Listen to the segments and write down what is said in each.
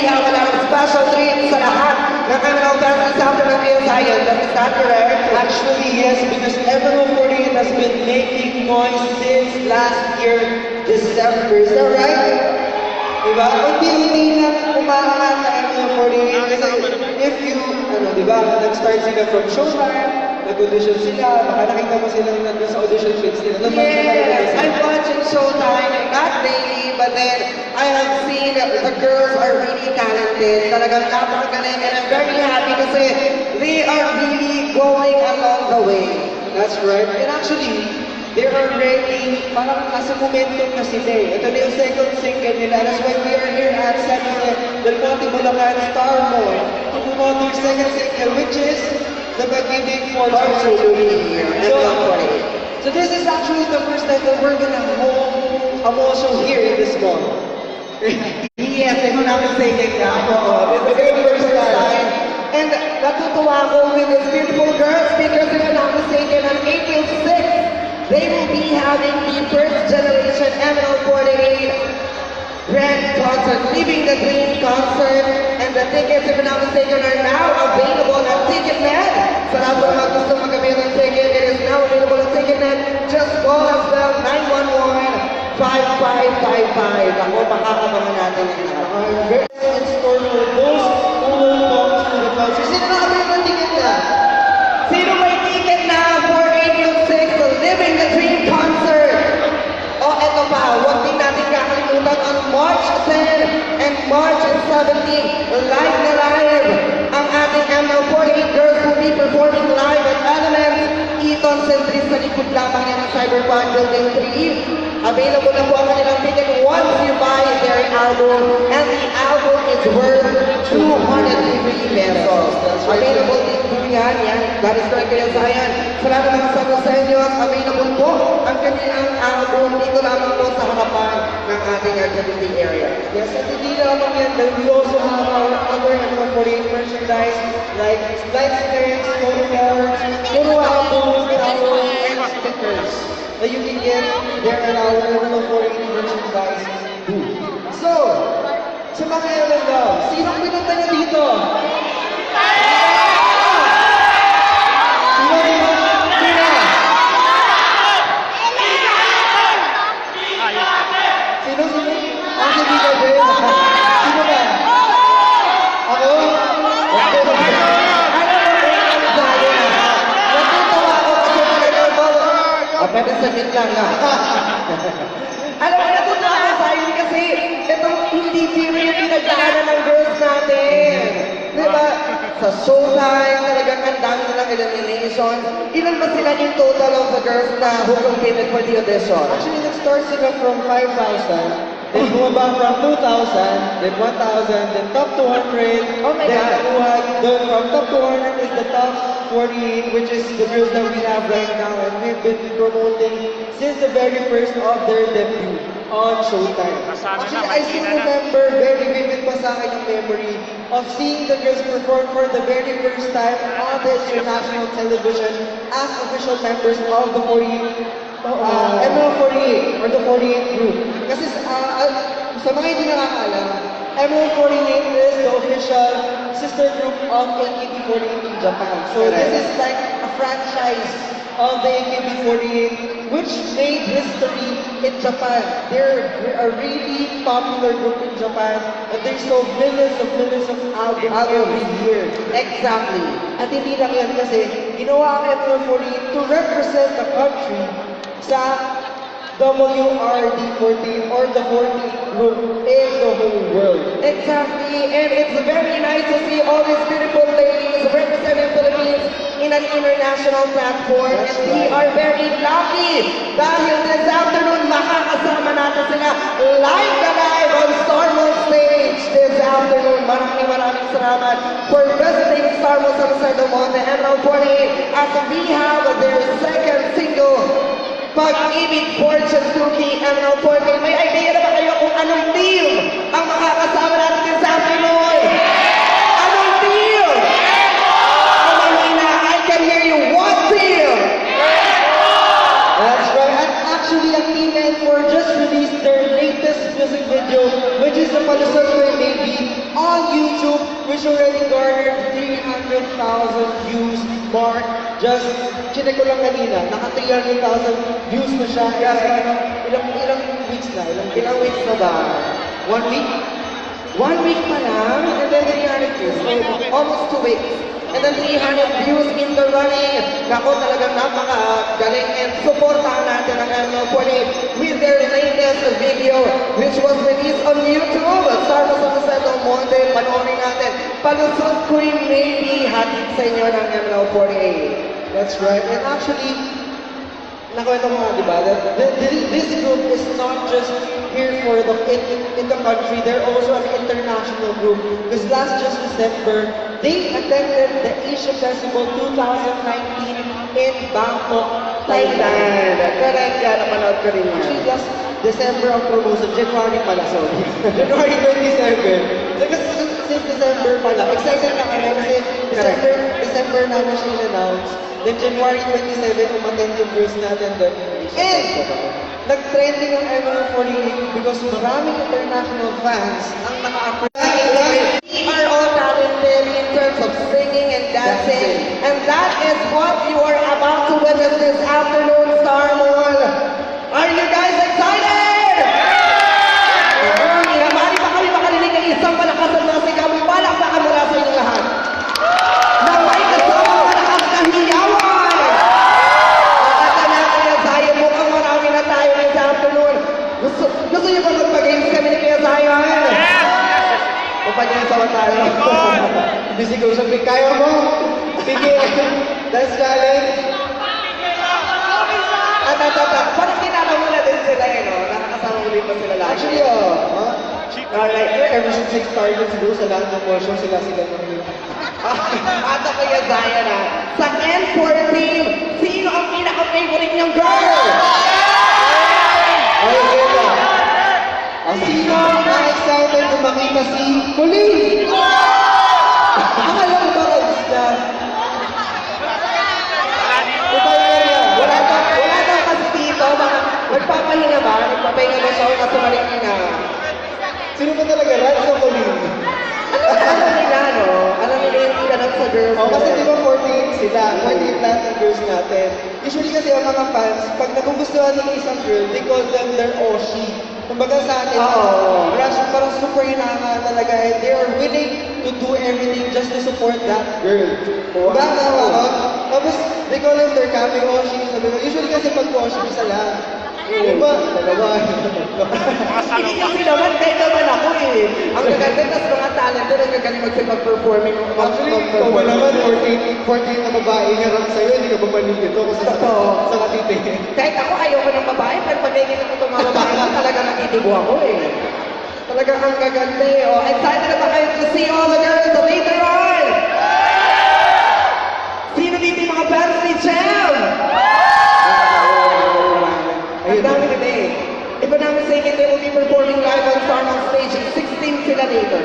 we have a lot of special treats sa lahat ng MNO fans this afternoon here sa Zion. Is that correct? Actually, yes, because MNO48 has been making noise since last year, December. Is that right? Diba? Unti-unti lang umaangat na MNO48. Kasi if you, diba, nag-start sila from showtime, nag-audition sila, baka nakita mo silang nandun sa audition fields nila. Yes, I'm watching Showtime, not daily, but then I have seen the girls are really talented. Talagang napakagaling, and I'm very happy kasi they are really going along the way. That's right. And actually, they are ready, parang nasa momentum na sila eh. Ito na yung second single nila. That's why we are here at San Jose del Monte, Bulacan, Star Mall to promote their second single, which is the Pag-ibig for Children. So this is actually the first time that we're gonna hold a mall show here in this mall. Yes, if I'm not mistaken nga po. This is the very first time. And natutuwa ko with these beautiful girls because if I'm not mistaken, on April 6th, they will be having the first generation MNO48 grand concert, Living the Dream concert, and the tickets, if I'm not mistaken, are now available on Ticketnet. Sa lahat po naman gusto magamit ng ticket, it is now available on Ticketnet. Just call us down 911-5555. Ako, makakabangan natin ang lahat. Very in store for those who will come to the concert. Sino nakabili ng ticket na? Sino may ticket na for April 6th, the Living the Dream concert? O, eto pa, huwag din natin kakalimutan on March 10 and March 17, live na live, ang ating MNO48 girls will be performing live at Elements, Eton Centris sa likod lamang yan ng Cyberpunk Building 3. Available na po ang kanilang ticket once you buy their album, and the album is worth 250 pesos. Available din po yan, that is correct kayo Zion. Sa lahat ng mga sagot sa inyo, available po ang kanilang album dito lamang po sa harapan ng ating activity area. Yes, at hindi lamang yan, we also have our other MNO48 merchandise like light stands, photo cards, photo albums, towels, and stickers that you can get there at our MNO48 merchandise booth. So, sa mga MNO, sinong pinunta niyo dito? Sino? Sino? Sino? Ang hindi ka din? Sino ba? Ako? Natutuwa ako kasi talaga ito. Pwede saglit lang na. Alam mo, natutuwa ako sa iyo kasi itong hindi zero yung pinagdaanan ng girls natin. Diba? Sa showtime, talagang ang dami nilang elimination. Ilan ba sila in total of the girls na who competed for the audition? Actually, nag-start sila from 5,000, then bumaba from 2,000, then 1,000, then top 200. Oh my then God. Then from top 200 is the top 48, which is the girls that we have right now, and we've been promoting since the very first of their debut on Showtime. Actually, I still remember very vivid pa sa akin yung memory of seeing the girls perform for the very first time on the international television as official members of the 48 MNO48 or the 48 group. Kasi sa mga hindi nakakaalam, MNO48 is the official sister group of AKB48 in Japan. So this is like a franchise of the AKB48 which made history in Japan. They're a really popular group in Japan and they sold millions of albums every year. Exactly. At hindi lang yan kasi ginawa ang MNO48 to represent the country sa WRD40 or the 40 group in the whole world. Exactly, and it's very nice to see all these beautiful ladies representing Philippines in an international platform. That's and we right. are very lucky dahil this afternoon makakasama natin sila live na live on Star Wars stage this afternoon. Maraming salamat for visiting Star Wars sa San Jose del Monte MNO48 as we have their second single, Pag-ibig Fortune Cookie MNO48. May idea na ba kayo kung anong team ang makakasama natin this afternoon? Anong team? Oh, Marina, I can hear you. What team? That's right. And actually, ang Team N4 just released their latest music video, which is the Palusot Baby, on YouTube, which already garnered 300,000 views mark. Just, chinek ko lang kanina, naka 300,000 views na siya. Ilang weeks na? Ilang weeks na ba? 1 week? 1 week pa lang, and then 300 views. So, almost 2 weeks. And then 300 views in the running. Naku, talagang napakagaling. And supportahan natin ang ML48 with their latest video, which was released on YouTube. Star mo sa Lucero Monte, panoorin natin. Palusot Queen Maybe, hatid sa inyo ng ML48. That's right. And actually, nakwento ko nga, di ba, that this group is not just here for in the country, they're also an international group. Because just December, they attended the Asia Festival 2019 in Bangkok, Thailand. Correct ka, napanood ko rin Actually, yan. last December ang promotion, January pala, sorry. January 27. So, kasi since December pala, excited na kami kasi December namin siya in-announce. Then January 27, umattend yung girls natin doon. And, nag-trending ang ML48 because maraming international fans ang naka-appreciate. We are all talented in terms of singing and dancing. And that is what you are about to witness this afternoon, Star Mall. Are you guys excited? Mari pa kami makarinig ng isang malakasan na sigaw. Palakpakan mula sa inyong lahat. Na may kasama malakas na hiyawan. At na Kuya Zion, mukhang marami na tayo this afternoon. Gusto niyo ba magpag-games kami ni Kuya Zion? Magpag-games naman tayo. Busy ko sabi, kaya mo? Sige, dance challenge. Parang kinala mo na din sila no? Nakakasama ulit pa sila lagi. Actually, Alright. ever since I started siguro sa lahat ng portion, sila ng Ato Kuya Zion Sa N4 team, sino ang pinaka-favorite niyong girl? Ay, ito. Ang sino ang excited na makita si Colleen? Ang alam ba ka dito? Wala daw kasi dito. Magpapahinga ba? Magpapahinga ba siya o kasumalik na? Sino ba talaga rin sa Colleen? Alam nila, no? Alam nila yung ganap sa girls. O kasi di ba 48 sila, 48 lahat ng girls natin. Usually kasi ang mga fans, pag nagugustuhan ng isang girl, they call them their Oshi. Kumbaga sa atin, parang super hinahangaan talaga and they are willing to do everything just to support that girl. Wow. Diba? Tama ko? Tapos, they call them their kami Oshi. Sabi ko, usually kasi pag Oshi, isa lang. Diba? Dalawa. Hindi kasi naman, kahit naman ako eh. Ang gaganda, tas mga talented, ang gagaling magsipag-performing. Actually, ikaw ba naman, 48 na babae harap sa'yo, hindi ka ba malilito kasi sa katitingin. Kahit ako ayoko ng babae, pero pag nakikita ko itong mga babae, talaga nakitibo ako eh. Talagang ang gaganda eh. Oh, excited na ba kayo to see all the girls later on? Sino dito yung mga fans ni Chem? Ang dami nila eh. Iba namin sa inyo, they will be performing live on Star on stage. 16 sila later.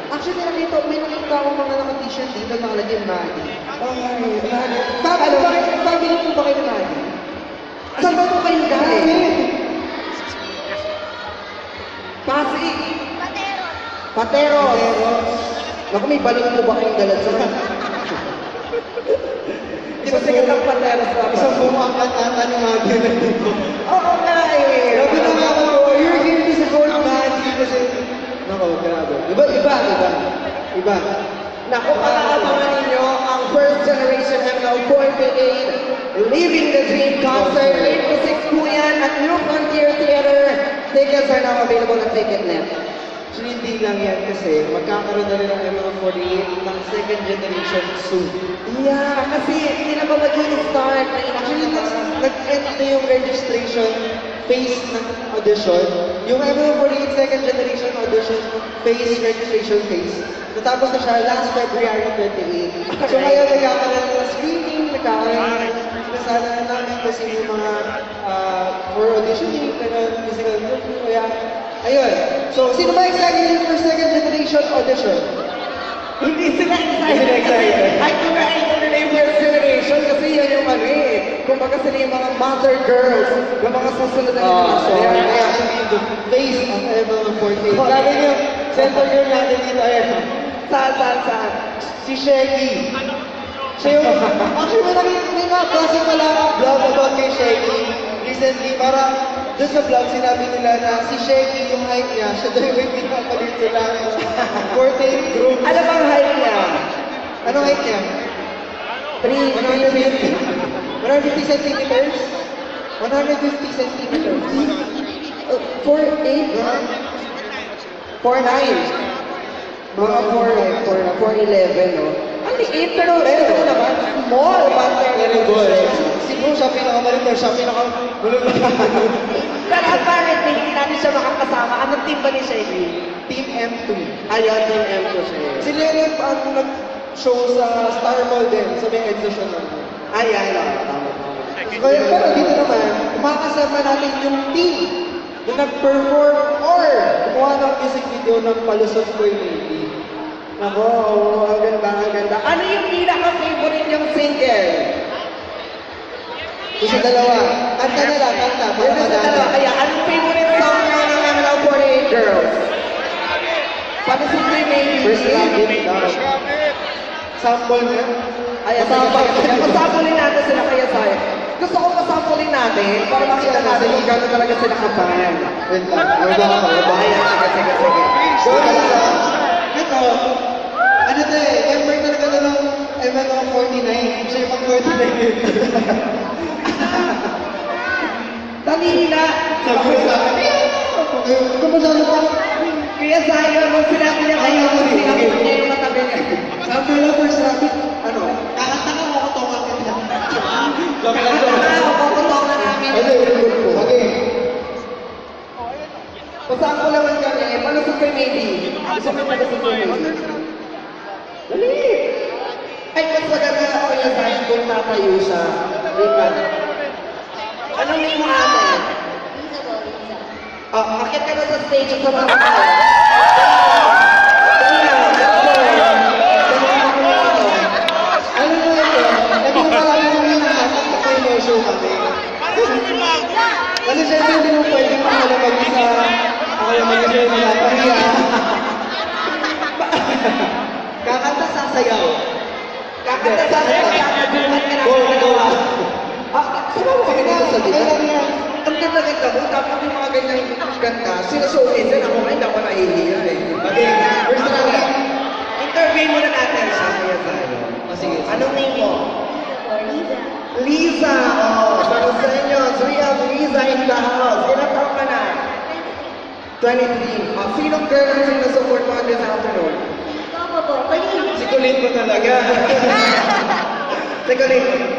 Actually, may nakita akong mga naka-t-shirt dito nakalagay Maddie. Pabili po ba kayo na Maddie? Saan ba po kayo galing? Pasig. Pateros. Naku, may baling po ba kayong dala dyan? Di ba sikat ang Pateros ba? Isang bumakat ata ni Maddie na dito. Oo nga eh. Sabi na nga ako, you're here to support Maddie kasi... Nako, grabe. Iba. Naku, palakapangan ninyo ang first generation ML48 Living the Dream concert. 8 to 6 po yan at New Frontier Theater. Tickets are now available on Ticketnet. Actually, hindi lang yan kasi magkakaroon na rin ang ML48 ng second generation soon. Yeah, kasi hindi na ba mag-i-start? Actually, nag-end na yung registration phase ng audition. Yung ML48 second generation audition phase, registration phase. Natapos na siya last February 28. So ngayon nagkakaroon ng screening, nagkakaroon ng nasala na namin kasi yung mga for auditioning, physical group, kaya ayun. So, sino ba excited for second generation audition? Hindi sila excited. I congratulate nila yung first generation kasi yan yung ano eh. Kumbaga sila yung mga mother girls, yung mga susunod na generation. So, they're actually the face of ML48. Grabe niyo, center girl natin dito, ayan. Saan? Si Shaggy. Siya yung, actually may nakaklase pala vlog about kay Shaggy. Recently, para doon sa vlog, sinabi nila na si Shaggy yung height niya, siya daw yung pinapalit sila. 48 group. Ano bang height niya? Anong height niya? 150. 150 centimeters? 150 centimeters. 4'8"? 4'9". Mga 4'11", no? Ang liit, pero naman, small, but Very good. Siguro siya pinakamalit or siya Pero apparently, hindi natin siya makakasama. Anong team ba ni Shaggy? Team M2. Ayun, Team M2 siya. Sila yung ang nag-show sa Star Mall din, sa may exhibition namin. Ayan, tama. Pero dito naman, makakasama natin yung team na nag-perform or gumawa ng music video ng Palusot Ko'y Maybe. Ako, ang ganda. Ano yung pinaka-favorite niyong single? Yung sa dalawa, kanta nila, kanta. Yung sa dalawa, kaya anong favorite song niyo ng ML48 Girls? Paano si Green Baby? First Rabbit daw. Sample niya. Ayan, pasampulin natin sila kaya sa'yo. Gusto ko pasampulin natin para makita natin kung gano'n talaga sila kapan. Wait lang, Ayan, sige. So, ito, ano to eh, member talaga na ng ML49. Siya yung mag-49 yun. Talila! Sabi ko sa akin, kumasano pa? Kaya sa'yo, nung sinabi niya kayo, sinabot niya yung matabi niya. Sabi lang, First Rabbit, ano? Kakanta ka ako to kakanta. Sabi lang, Mapuputok na namin. Okay. Pasang ko naman kami, palusot kay Maybe. Gusto mo palusot kay Maybe? Dali! Ay, mas maganda ako yung sa'yo kung tatayo siya. Ripan. Anong name mo natin? Akit ka na sa stage at sa mga tayo. Ano na ito? Ito pa lang yung hinahatak na kayo may show kami. Kasi syempre hindi mo pwedeng ako mag-isa. Ako yung mag-isa yung napahiya. Kakanta sasayaw. Kakanta sa akin, kakaduman ka Go, namin go. dalawa. Sumama kami dito sa dito. Kailan yan? Ang ganda-ganda mo, tapos yung mga ganyan ganda, sila-showcase din ako ngayon, ako nahihiya eh. Okay, first round. Interview muna natin siya, Kuya Sayo. Sige. Anong name mo? Liza! Oh, para sa inyo, so we have Liza in the house. Ilang taon ka na? 23. Oh, sinong girl ang sinusupport mo this afternoon? Si Colleen ko talaga. Teka lang,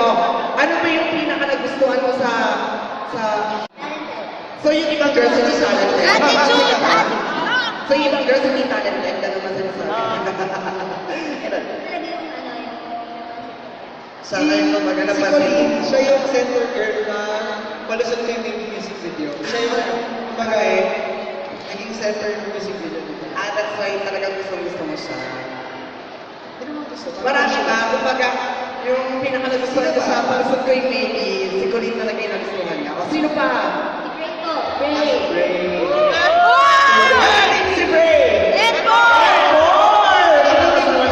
ano ba yung pinaka nagustuhan mo sa... So yung ibang girls hindi talented? So yung ibang girls hindi talented, gano'n man sinasabi. Sa ngayon ko maganda Si pa Colleen, siya yung center girl na palusot ko yung music video. Siya yung, kumbaga naging center ng music video dito. That's why talagang gusto mo siya. Hindi naman gusto. Marami ka, kumbaga, yung pinaka nagustuhan ko sa palusot ko yung baby, si Colleen talaga yung nagustuhan niya. O sino pa? Si Bray!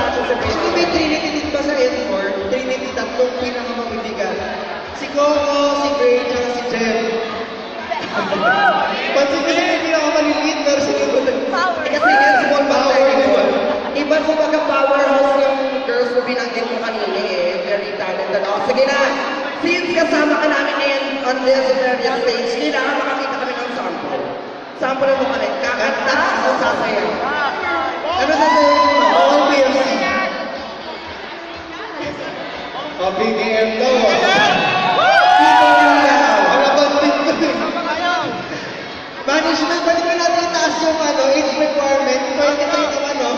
Actually, may Trinity din pa sa N4. Trinity, tatlong pinakamabibigat. Si Coco, si Gray, at si Jem. Pansin ko yung hindi ako maliliit, pero sila ko Kasi nga, small power, di ba? Iba kumbaga powerhouse yung girls na binanggit mo kanina eh. Very talented. O, sige na. Since kasama ka namin ngayon on this very stage, kailangan makakita kami ng sample. Sample mo kami. Kakanta o sasayaw? Ano sa sa'yo? All PFC. PBM daw. Wala bang management, pwede ba natin itaas yung age requirement? 23 naman, no?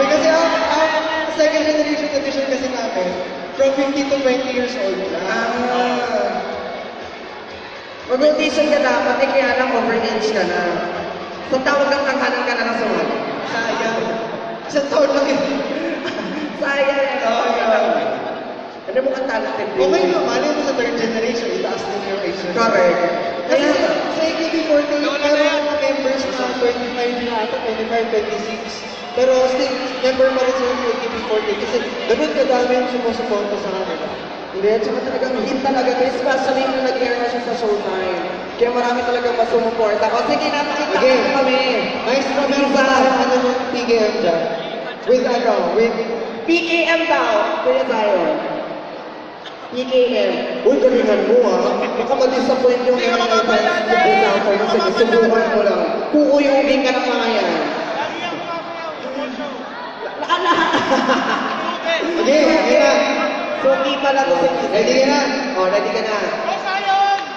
Kasi ang second generation edition kasi namin, from 15 to 20 years old na. Mag-audition ka dapat, eh kaya lang overage ka na. So tawag ng tanghalan ka na ng sumali. Sayang. Isang taon lang yun. Sayang, ano mo kang talented din? Okay naman, yun sa third generation, itaas din yung age. Correct. Kasi sa 25, 26. Pero still, member pa rin sila ng AKB48 kasi ganun kadami yung sumusuporta sa kanila. Hindi, at saka talagang hit talaga, especially nung nag-air na siya sa Showtime. Kaya marami talagang masumuporta. O sige, napakita Okay. ko kami. Maestro, meron ba tayong ano ng PKM dyan? With PKM daw, Kuya Zion. PKM. Uy, galingan mo ah. Baka ma-disappoint yung mga fans na presenter na sige, subukan mo lang. Kukuyugin ka ng mga yan. Okay, okay na. Suki pala to si Kiz. Ready ka na? Oh, ready ka na.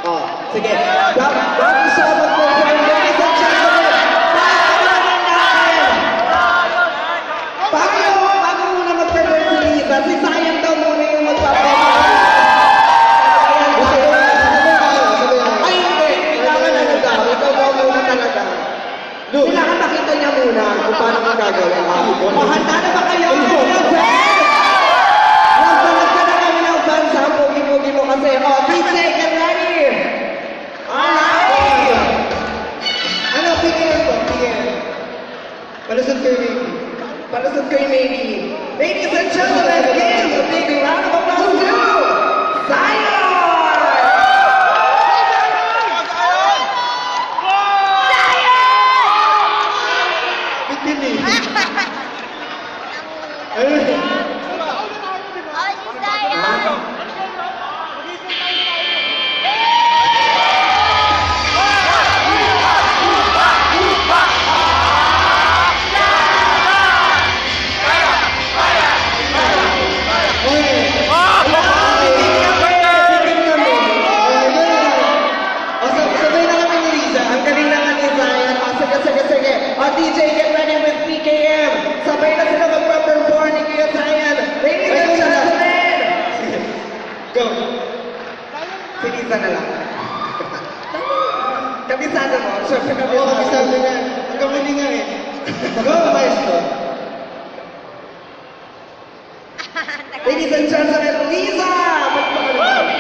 Oh, sige. Bago siya mag-perform, ladies and gentlemen, pakakaroon natin. Bago muna mag-perform si Liza, si Zion daw muna yung magpaperform. Ay, hindi. Kailangan ano daw. Ikaw daw muna talaga. Kailangan makita niya muna kung paano mo gagawin. Handa na ba kayo? Nagbalag ka na kami ng fans ha. Pogi-pogi mo kasi. Oh, DJ, get ready! Alright! Ano, PKM po? PKM. Palusot kayo, baby. Palusot kayo, maybe. Ladies and gentlemen, give a big round of applause to Zion! Bitin eh. Ano? Ang galing naman ni Zion. O, sige. O, DJ, get ready with PKM. Sabay na sila magpa-perform ni Kuya Zion. Ladies and gentlemen! Go. Si Liza na lang. Kabisado mo. Siyempre Oo, kabisado na. Ang kamali nga eh. Go, maestro. Ladies and gentlemen, Liza! Magpapalala.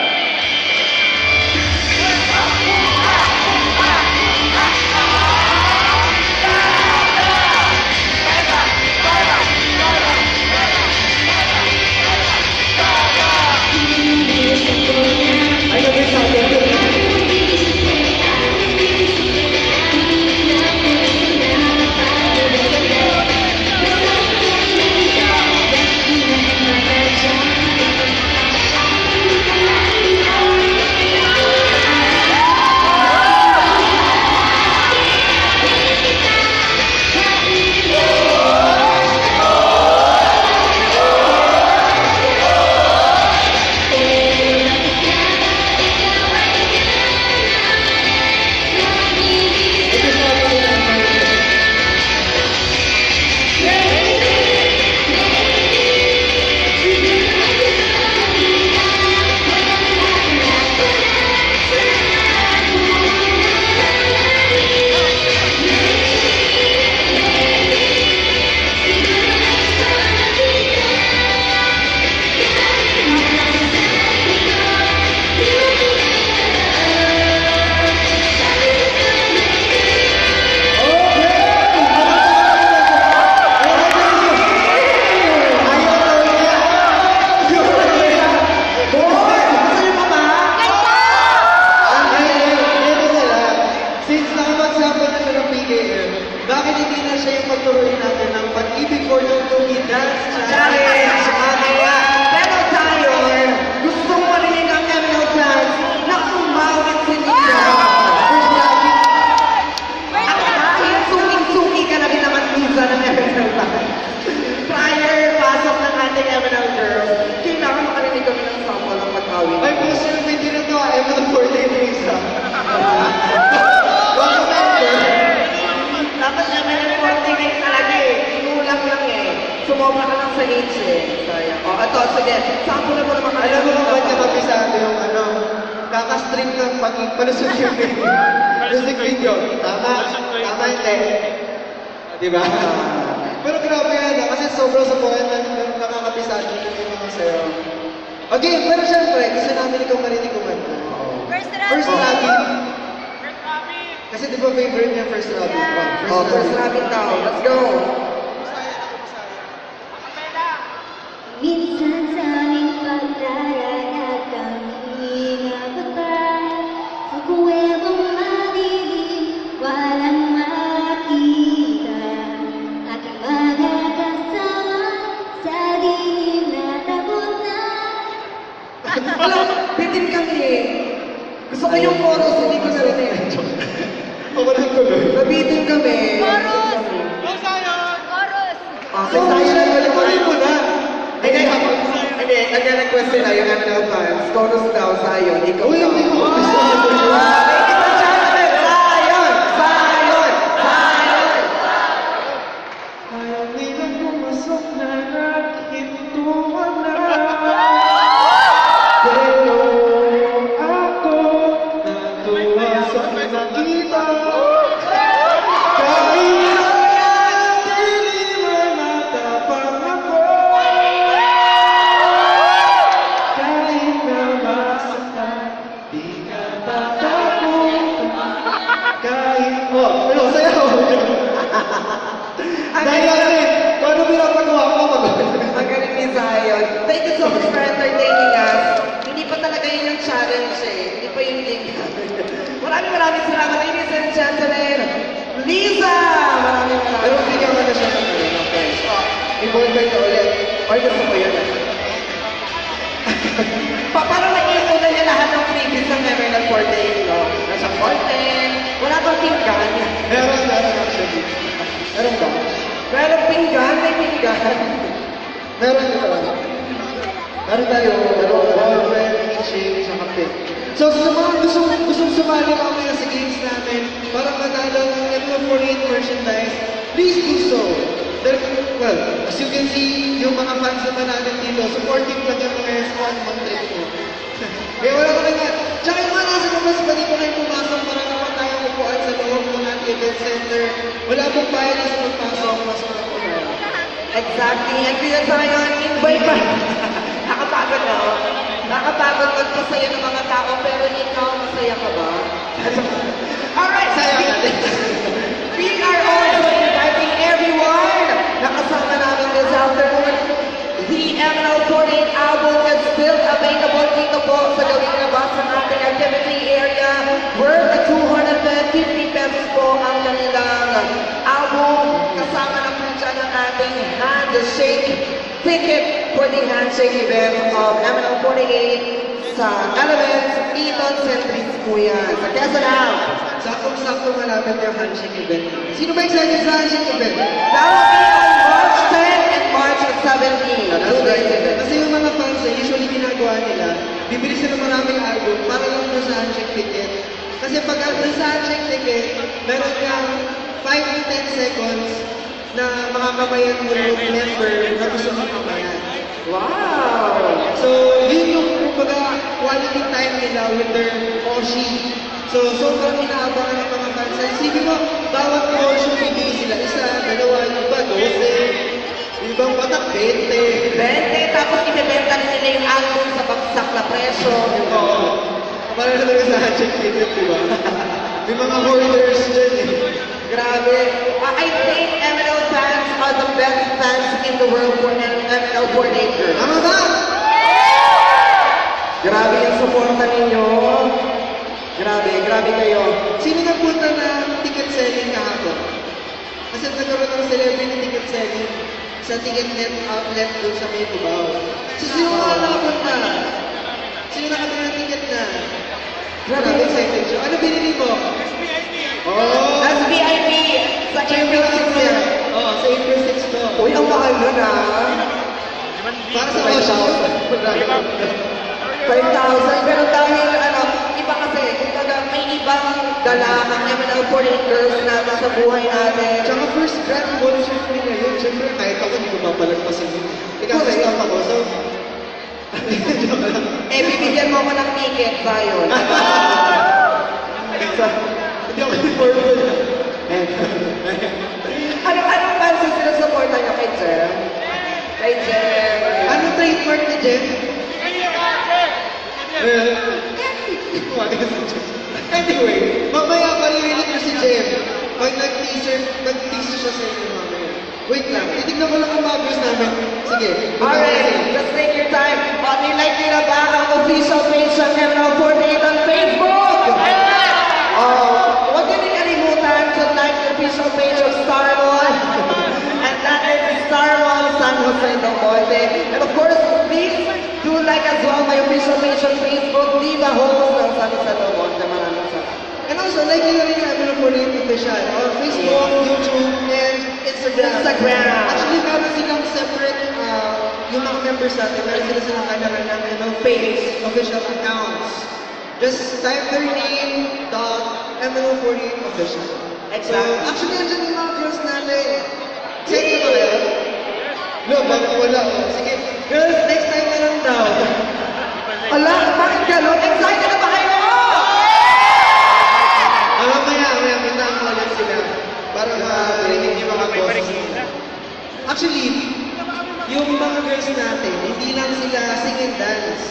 Ay, kabisado. Bakit hindi na siya yung pagtuloy natin ng Pag-ibig for Lutugi Dance Challenge! Challenge? Pero tayo, gusto mo marinig ang ML fans na umawit si Liza. First lagi. At dahil suking-suki ka na rin naman Liza ng ML fans. Prior pasok ng ating ML girls, kailangan makarinig kami ng sample ng pag-awit. Ay, kung sino may ginagawa, ML48 Lisa. Baka member. Dapat ML48 talaga eh. Inulang lang eh. Sumobra ka lang sa age eh. Sayang. O, ito, sige. Sample na mo naman Alam mo kung ba't nakapisado yung ano, kakastream ng palusot yung music video. Tama? Tama hindi. Diba? Pero grabe yan, kasi sobrang sabuhan na nakakapisado yung mga sayo. Okay, pero syempre, gusto namin ikaw marinig kumanta. First First lagi. Kasi di ba favorite niya first Robin pa? Oh, first Robin daw. Let's go. Minsan sa aming pagdaraya kami nababay sa kuwebang madilim, walang makita. Aking mga kasama sa dilim na tabunan. Alam, bitin kami. Gusto ko yung chorus, hindi ko narinig. Walang tuloy. Nabitin kami. Chorus! Chorus! Okay, tayo na yung Tuloy mo na. Hindi, nag-request sila yung MNL fans. Chorus daw, Zion. Ikaw Uy, daw. hindi ko Ah, kabisado yun. may kita siya namin. Zion! Zion! Zion! Ayaw nila pumasok na naghintuan na. Pero ako natuwa sa nakita. Kahit sa dilim ay matapang ako. Kahit na masaktan, di ka tatakot. Kahit... Oh, ano, sayaw! Dahil paano pinapagawa ko kapag... Ang galing ni Zion. Thank you so much for entertaining us. Hindi pa talaga yun yung challenge eh. Hindi pa yung link. Maraming salamat, ladies and gentlemen. Liza! Maraming Pero salamat. bigyan ko na siya ng ano, ng friends. I-boyfriend ka ulit. Or gusto ko yun. Parang nag-iunan niya lahat ng previous ng memory ng 48, no? Nasa 14. Wala bang pinggan? Meron actually. Meron ba? Meron pinggan? May pinggan. Meron ito. Meron tayo, boyfriend, keychain, sa kape. So sa mga gustong sumali mamaya sa games namin para matalo ng M48 merchandise, please do so. Well, as you can see, yung mga fans naman natin dito, supporting lang yung mga squad mga trip mo. Kaya wala ko na nga. Tsaka yung mga nasa labas, pwede ko kayo pumasok para naman tayong upuan sa loob ng ating event center. Wala pong bayad sa pagpasok, pasok na po na. Exactly. And Kuya Zion, invite pa. Nakapagod na. Nakapagod magpasaya ng mga tao, pero ikaw, masaya ka ba? Alright, Sayang natin. we are also inviting everyone. Nakasama namin this afternoon. The MNL48 album is still available dito po sa gawing labas ng ating activity area. Worth 250 pesos po ang kanilang album. Kasama na po dyan ang ating handshake ticket for the handshake event of MNL48 sa Elements, Eton Centris po yan. Sa Quezon Ave. Saktong-sakto malapit yung handshake event. Sino ba excited sa handshake event? That will be on March 10 and March 17. That's right. Kasi yung mga fans, usually ginagawa nila, bibili sila maraming album para lang doon sa handshake ticket. Kasi pag doon sa handshake ticket, meron kang 5 to 10 seconds na makakabayan mo yung member na gusto mong kabayan. Wow! So, yun yung kumbaga quality time nila with their Oshi. So, sobrang inaabangan ng mga fans. Sige mo, bawat Oshi bibili sila. Isa, dalawa, yung iba, 12. Yung ibang batak, 20. 20, tapos ibebenta nila yung album sa bagsak na presyo. Oo. Para na talaga sa handshake ticket, di ba? May mga hoarders dyan eh. Grabe. I think MNL fans are the best fans in the world for MNL coordinator. Tama ba? Grabe yung suporta ninyo. Grabe kayo. Sino nagpunta ng ticket selling kahapon? Kasi nagkaroon ng celebrity ticket selling sa Ticketnet outlet doon sa may Cubao. So, sino mga nakapunta? Sino nakabili ng ticket na? Grabe excited siya. Ano binili mo? Oh! As VIP sa April 6 yan. Oo, sa April 6 to. Uy, ang mahal nun ah. Para sa Oshi. 5,000. Pero dahil iba kasi, kumbaga may ibang dala ang MNL 48 girls natin sa buhay natin. Tsaka first grad concert nila yun. Siyempre, kahit ako, hindi ko papalagpasin yun. Ikaw sa staff ako, so... Bibigyan mo ako ng ticket, Zion. Hindi ako informal. Anong fans yung sinusuporta niyo kay Jem? Kay Jem. Anong trademark ni Jen? Kumati ka sa Jen. Anyway, mamaya maririnig ko si Jem. Pag nag-teaser siya sa inyo mamaya. Wait lang, titignan ko lang ang mga views namin. Sige, Alright, just take your time. Nilike nyo na ba ang official page ng MNL48 on Facebook? Huwag nyo din kalimutan to like the official page of Starmall. And that is Starmall San Jose del Norte. And of course, please do like as well my official page on Facebook, Diva Host ng San Jose del Norte. Maraming salamat. And also, like nyo rin yung MNL48 official on Facebook, YouTube, and Instagram. Actually, meron silang separate, yung mga members natin, meron sila silang kanya-kanya page, official accounts. Just type their name, .MNL48 official. Exactly. So, actually, nandiyan yung mga girls natin. Check nyo ba kayo? No, bakit wala? Sige, girls, next time na lang daw. Ala, bakit gano'n? Excited na ba kayo? Mamaya, puntahan ko ulit sila para marinig yung mga boses nila. Actually, yung mga girls natin, hindi lang sila sing and dance.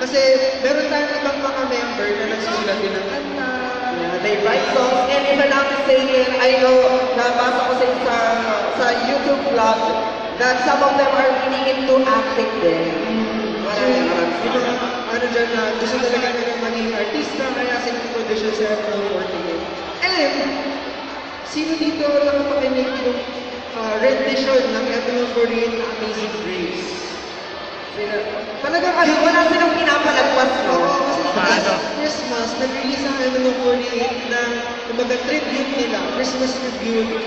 Kasi meron tayong ibang mga member na nagsusulat din ng kanta. Yeah, they write songs, and if I'm not mistaken, I know, nabasa ko sa YouTube vlog, that some of them are really into acting din. So, yung mga ano dyan na gusto talaga nila maging artista, kaya sila audition sa MNL48. And, sino dito nakapakinig yung rendition ng MNL48 na Amazing Grace? Talagang ano, wala silang pinapalagpas, no? Oo, kasi last Christmas, nag-release ang MNL48 ng kumbaga tribute nila, Christmas tribute.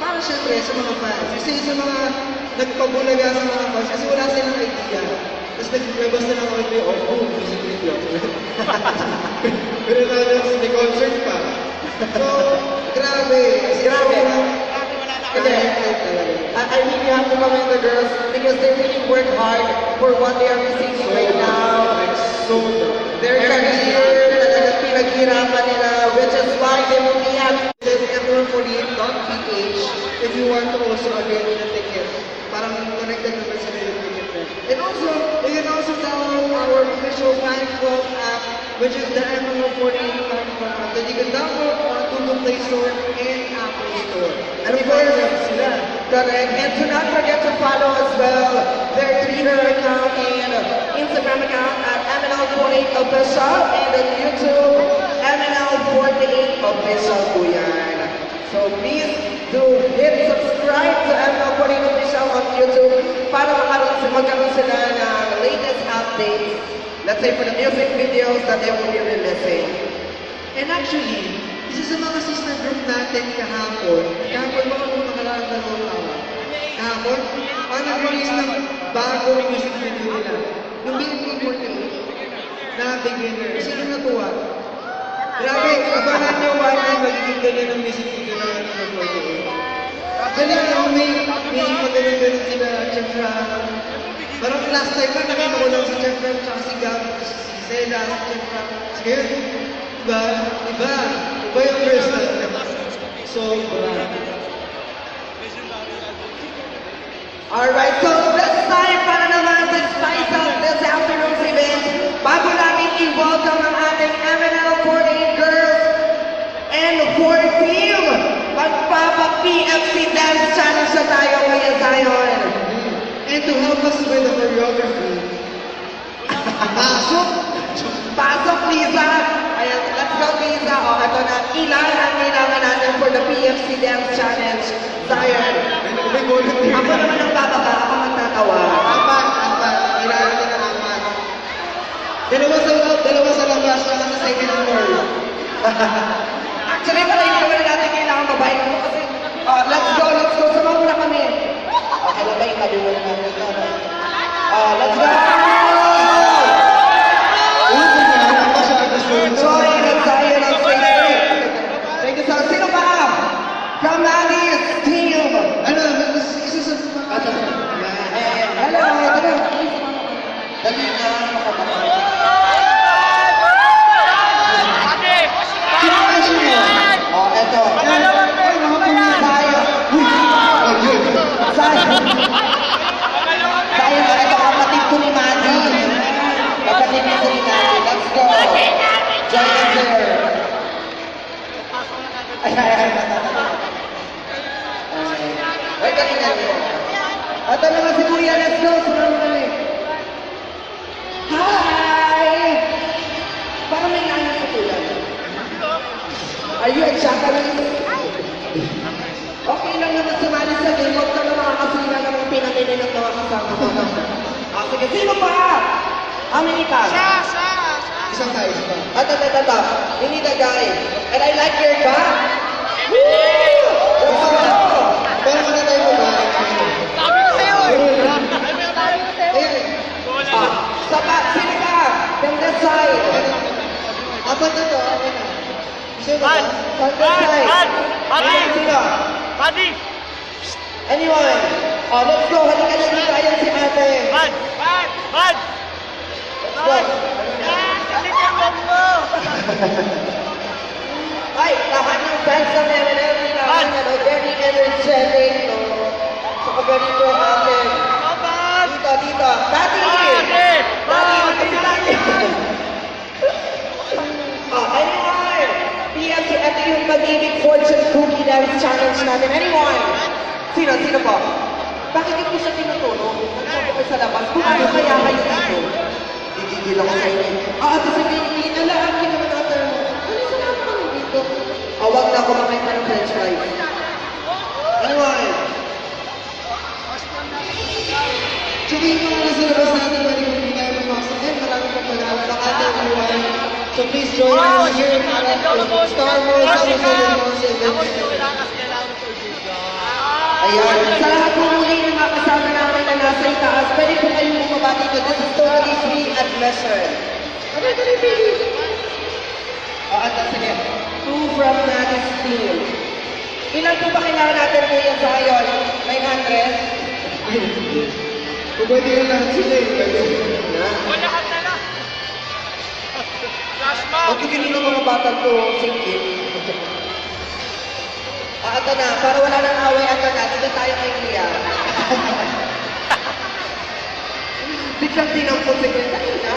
Para syempre sa mga fans. Kasi sa mga nagpabulaga sa mga fans, kasi wala silang idea. Tapos naglabas na lang kami, music video. Pero na may concert pa. So, grabe. Grabe. Hindi. I really have to commend the girls because they really work hard for what they are receiving right now. So, Their career, talagang pinaghirapan nila, which is why they will be at MNL48.ph if you want to also again win a ticket. Parang connected naman sa yung ticket na. And also, you can also download our official fan club app, which is the MNL48 fan club app that you can download on Google Play Store and Apple Store. And of course, correct. And do not forget to follow as well their Twitter account and Instagram account at MNL48 Official and on YouTube, MNL48 Official po yan. So please do hit subscribe to MNL48 Official on YouTube para magkaroon sila ng latest updates, let's say for the music videos that they will be releasing. And actually, isa sa mga sister group natin kahapon mga nakaraan na araw. Kahapon, nag-release ng bagong music video nila. Yung BNP48 na beginner. Sino natuwa? Grabe, abangan nyo ba yung magiging ganyan ng music video na BNP48? Actually, may magaling-galing sila, Chefra. Parang last time pa, nakita ko lang si Chefra, tsaka si Gab, si Zela, si Chefra. Sige, Iba yung first time. Sobra. Alright, so this time para naman to spice up this afternoon's event, bago namin i-welcome ang ating MNL48 girls and for team, magpapa-PFC Dance Challenge na tayo kaya Zion. And to help us with the choreography, Pasok, Lisa! Ayan, let's go, Lisa. O, ito na. Ilan ang kailangan natin for the PFC Dance Challenge? Zion. may volunteer. Ako naman ang bababa. Ako magtatawa. Apat. Kailangan natin ng apat. Dalawa sa loob, dalawa sa labas, saka sa second floor. Actually, pala hindi naman natin kailangan babae ko kasi let's go. Sama muna kami. Okay, labay, tabi muna natin. Let's go! Joy and Zion on stage. Thank you so much. Sino pa? From Maddie's team. Ano, isa sa Hello. Dali na. Sino kasi mo? Eto. Zion, ito kapatid ko ni Maddie. Ayan. Ay, kanina niyo. At naman si Kuya, let's go. Sunod mo kami. Hi! Parang may nangin si Kuya. Are you excited? Okay lang naman sumali sa game. Huwag ka na makakasila ng mga pinamili ng mga kasama mo. Sige, sino pa? How many times? Isang tayo, isa pa. Ata. You need a guy. And I like your car. Pero muna tayo ba? Sabi ko sa'yo eh! Sino ka? From that side. Apat na to, okay na. Sino ba? From that side. Buddy! Sino? Buddy! Anyone? Let's go. Halika na dito. Ayan si ate. Bud! Let's go. Ay, lahat ng fans ng MNL kailangan very energetic. Saka very proactive. Dito. Daddy! Anyone? PMC, ito yung Pag-ibig Fortune Cookie Dance Challenge natin. Anyone? Sino po? Bakit hindi siya tinutulong? Nandiyan po sa labas. Kung ano kaya kayo dito? Gigigil ako sa inyo. Ate Sabihin, nalaakin naman natin. Ano sa naman kami dito? Wag na kumakain pa ng french fries. Anyone? Tsaka yung mga nasa labas natin, pwede kong hindi tayo pumasok. Marami pang mag-aaral ang ating everyone. So please join us here for Star Wars, Ayan. Sa lahat po muli ng mga kasama namin na nasa itaas, pwede po kayong bumaba dito. This is totally free admission. Dali, baby. Sige. 2 from Maddie's team. Ilan po ba kailangan natin Kuya Zion? 900? Kung pwede yun lahat sila eh. Pwede. Wala ka na lang! Flash mob! Ang kikinin ng mga bata to, singkit. Ata na, para wala nang away ata na, dito tayo kay Kuya. Biglang tinampot si Kuya. Kanina?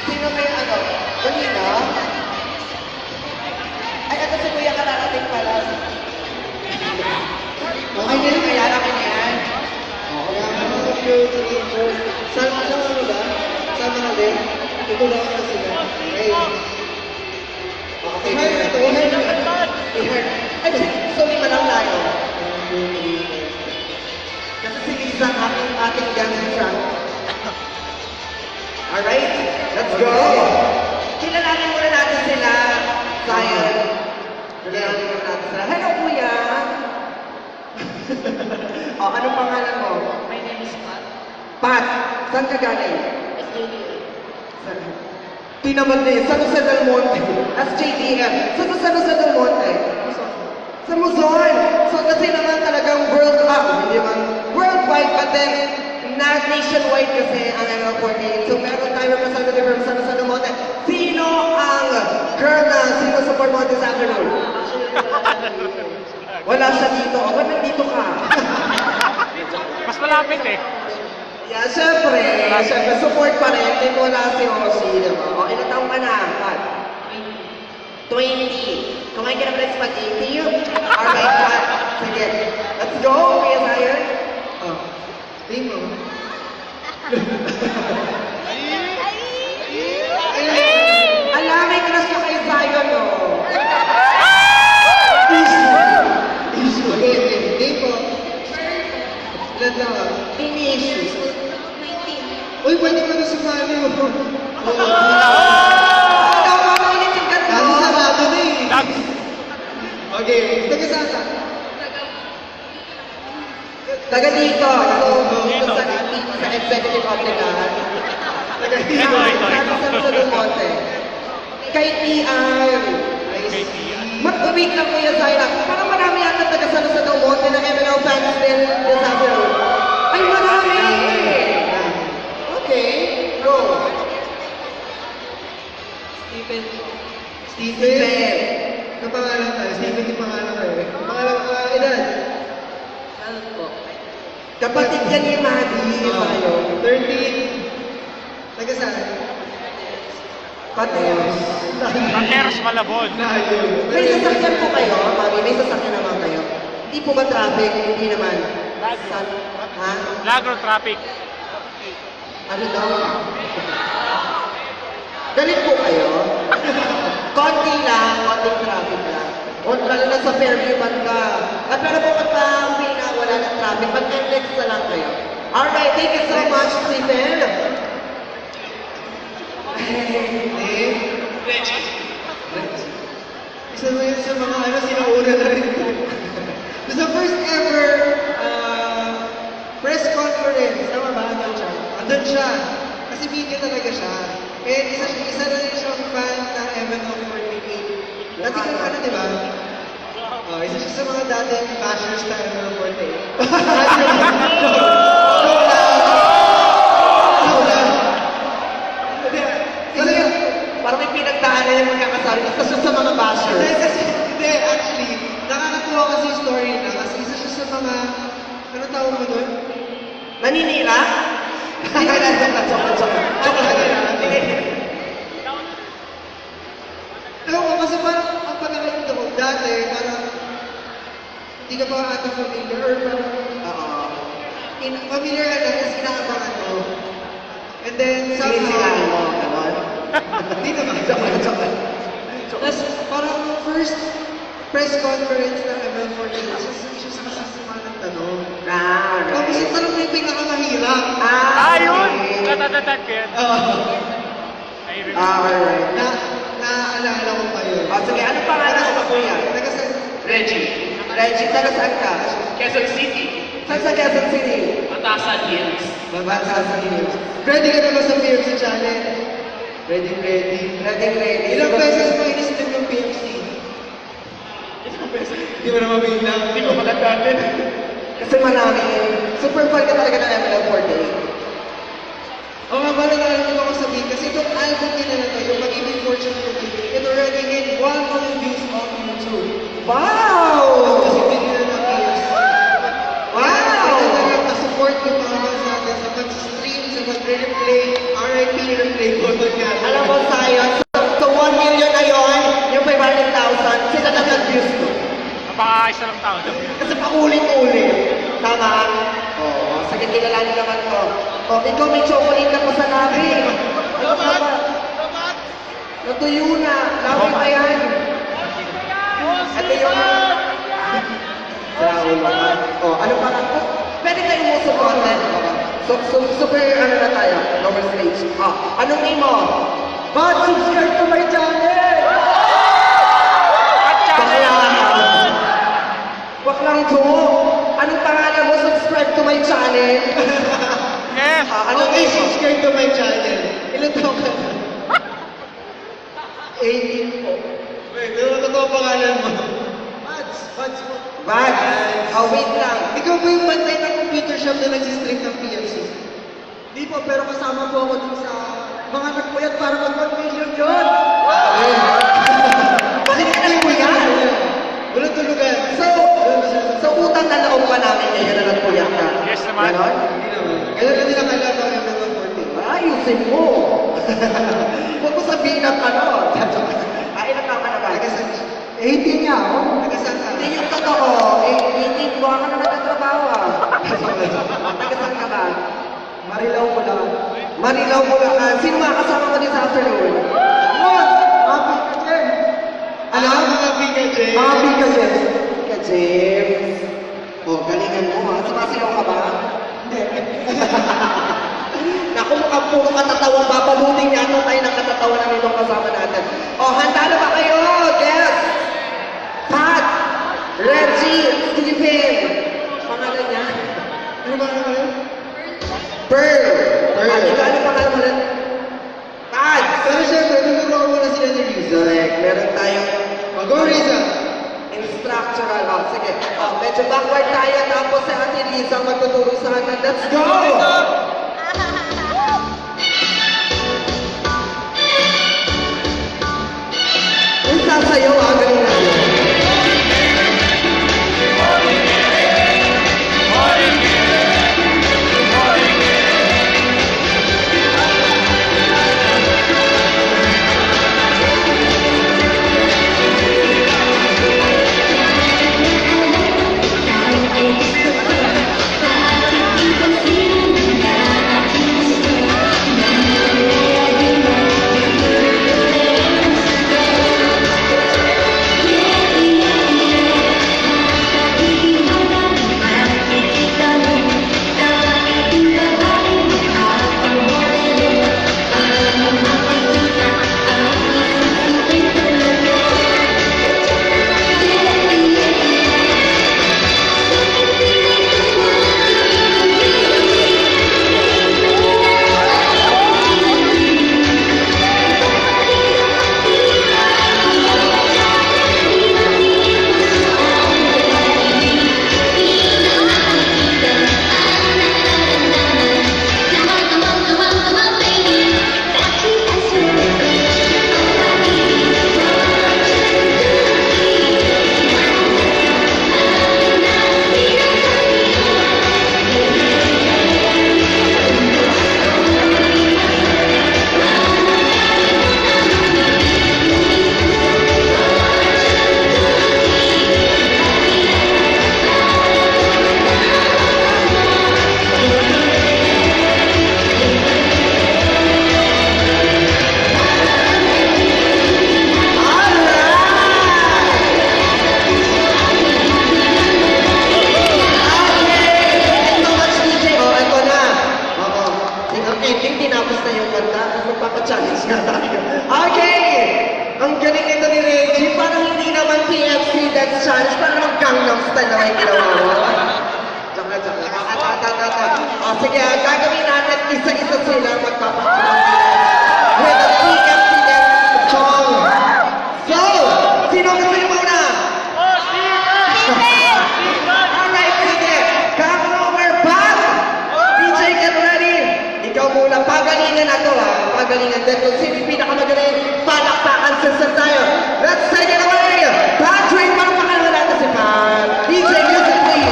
Sino may ano? Kanina? Ay, ito si Kuya kararating pala. Okay na yung kaya namin yan. Kaya ano, 2, 3, 4. Sama lang ano ba? Sama na din. Tutulungan na sila. Okay. Okay, I-heard. Ay, so lima lang tayo. Kasi si Lisa ang ating dancer. Alright, let's go! Kilalanin muna natin sila. Zion. Kilalanin muna natin sila. Hello, Kuya! Anong pangalan mo? My name is Pat. Pat, saan ka galing? SJD. Tinaman din, San Jose del Monte. SJDM. San Jose del Monte. Sa Luzon. So kasi naman talagang hindi man worldwide, but then not nationwide kasi ang ML48. So meron tayo representative from San Jose del Monte. Sino ang girl na sino support mo this afternoon? Wala siya dito. O, ba't nandito ka? Mas malapit eh. Yeah, syempre. Support pa rin. Din wala si Rosie, diba? O, ilang taong ka na? Pat? 20. Kumain ka na pala sa spaghetti? Alright, Pat. Sige. Let's go, Kuya Zion. Tingin mo. Ala, may crush ka kay Zion, no? Issue. Okay. Tingin mo. Ilan lang ah. Finish. 19. Uy, pwede ka na sumali mo. Tama mo ulit yung ganda. Kasi sarado na eh. Dags! Okay. Taga saan ka? Taga dito. So, sa executive obligahan. Taga Ito. Sa Del Monte. Kay PR. Mag-wait lang Kuya Zaira. Parang marami yata taga San Jose del Monte na MNL fans din this afternoon. Ay, marami! Okay, go. Steven. Kapangalan tayo. Steven yung pangalan ko eh. Pangalan ka, edad? Kapatid ka ni Maddie, Zion. 13. Taga saan? Pates. Fronteras Malabon. May sasakyan po kayo, mami? May sasakyan naman kayo? Hindi po ba traffic? Hindi naman. Ha? Lagro traffic. Ano daw? Galit po kayo? Konting traffic lang. O lalo na sa Fairview Banda. At pero po pagka uwi na wala ng traffic, mag-NLEX na lang kayo. Alright, thank you so much, Stephen. Isa mo yun sa mga sinuuna na rin ko. Sa first ever press conference, tama ba? Andun siya. Andun siya. Kasi media talaga siya. And isa na rin siyang fan ng ML48. Dati ka ano, di ba? Isa siya sa mga dating bashers ng ML48. Parang may pinagdaanan yung magkakasali. Basta siya sa mga bashers. Hindi, actually, nakakatuwa kasi yung story na. Kasi isa siya sa mga, ano tawag mo doon? Naninira? Joke lang. Ewan ko, kasi parang ang pagkakita ko, dati, parang hindi ka pa ata familiar or parang, familiar ka lang, kasi inaabangan mo. And then, Sinisiraan mo, somehow, ganon. hindi naman. Joke. Tapos, parang first press conference ng ML48, isa sa kasasama ng tanong. Tapos yung tanong na yung pinakamahirap. Yun! Natatatag ko yan. I remember. Alright. Naaalala ko pa yun. Sige, ano pangalan mo kuya? Reggie, Reggie, taga saan ka? Quezon City, Saan sa Quezon City? Batasan Hills. Babasa sa inyo. Ready ka na ba sa PFC challenge? Ready. Ilang beses mo inisilip yung PFC? Hindi mo na mabilang. Hindi ko matandaan. Kasi marami. Super fan ka talaga ng ML48. Oo nga, parang nalaman ko sabihin kasi itong album nila na to, yung Pag-ibig Fortune to Be, it already hit 1 million views on YouTube. Wow! Tapos yung video na ng PFC. Wow! Kaya talagang na-support yung mga fans natin sa pag-stream, sa pag-replay, RIP replay button yan. Alam mo, Sayos, so 1 million na yun, yung 500,000, sila lang nag-views ko. Napaka-isa lang tao. Kasi paulit-ulit. Tama? Oo. Sige, kilalanin naman ko. Ikaw may chocolate ka pa sa labi. Ano ka ba? Natuyo na. Labi pa yan. Ito yung... Bravo naman. Ano pa lang? Pwede kayo mo sa content. Super, ano na tayo? Lower stage. Anong name mo? Bad, subscribe to my channel! Wag lang to. Anong pangalan mo? Subscribe to my channel. Yes! Okay, subscribe to my channel. Ilan taon ka na? 18 po. Wait, ano totoo pangalan mo? Bads mo. Bad. Wait lang. Ikaw ba yung bantay ng computer shop na nagsistream ng PFC? Di po, pero kasama po ako dun sa mga nagpuyat para mag-1 million yun. Kasi alam mo yan. Walang tulugan. So utang na loob pa namin ngayon na nagpuyat ka. Yes naman. Ganon? Hindi naman. Kailan ka nila kailangan ng ML140? Ayusin mo. Huwag mo sabihin ang ano. Ilan ka na ba? 18 nga ako. Nagasan ka? Hindi yung totoo. 18 buwan ka na nagtatrabaho Nagasan ka ba? Marilaw mo lang. Marilaw mo lang. Sino mga kasama mo din sa afternoon? Happy ka, James. Ano ang mga Pika James? Happy ka, James. Ka, James. Galingan mo ha. Sumasayaw ka ba? Hindi. Naku, mukhang puro katatawang babalutin yata tayo ng katatawa ng itong kasama natin. Handa na ba kayo? Yes! Pat! Reggie! Stephen! Pangalan niya? Ano ba naman? Pearl! Pearl. Ikaw, ano pangalan mo rin? Pat! Pero syempre, tuturuan mo na sila ni Riza. Correct. Meron tayong Go, Riza! instructional. Sige. Medyo backward tayo. Tapos si Ate Riza magtuturo sa atin. Let's go! Yung sasayaw, galing na yun. challenge para naman Gangnam Style na may ginawa mo. Joke lang, joke lang. Sige, gagawin natin isa-isa sila magpapakita with a TMTM song. So, sino gusto niyo muna? Oh, Steven! Alright, sige. Come over, back! DJ, get ready! Ikaw muna, pagalingan na to ha. Pagalingan din. Kung sino yung pinakamagaling, palakpakan sa tayo. Let's take it away! Patrick, palakpakan natin si Pat. DJ, music please.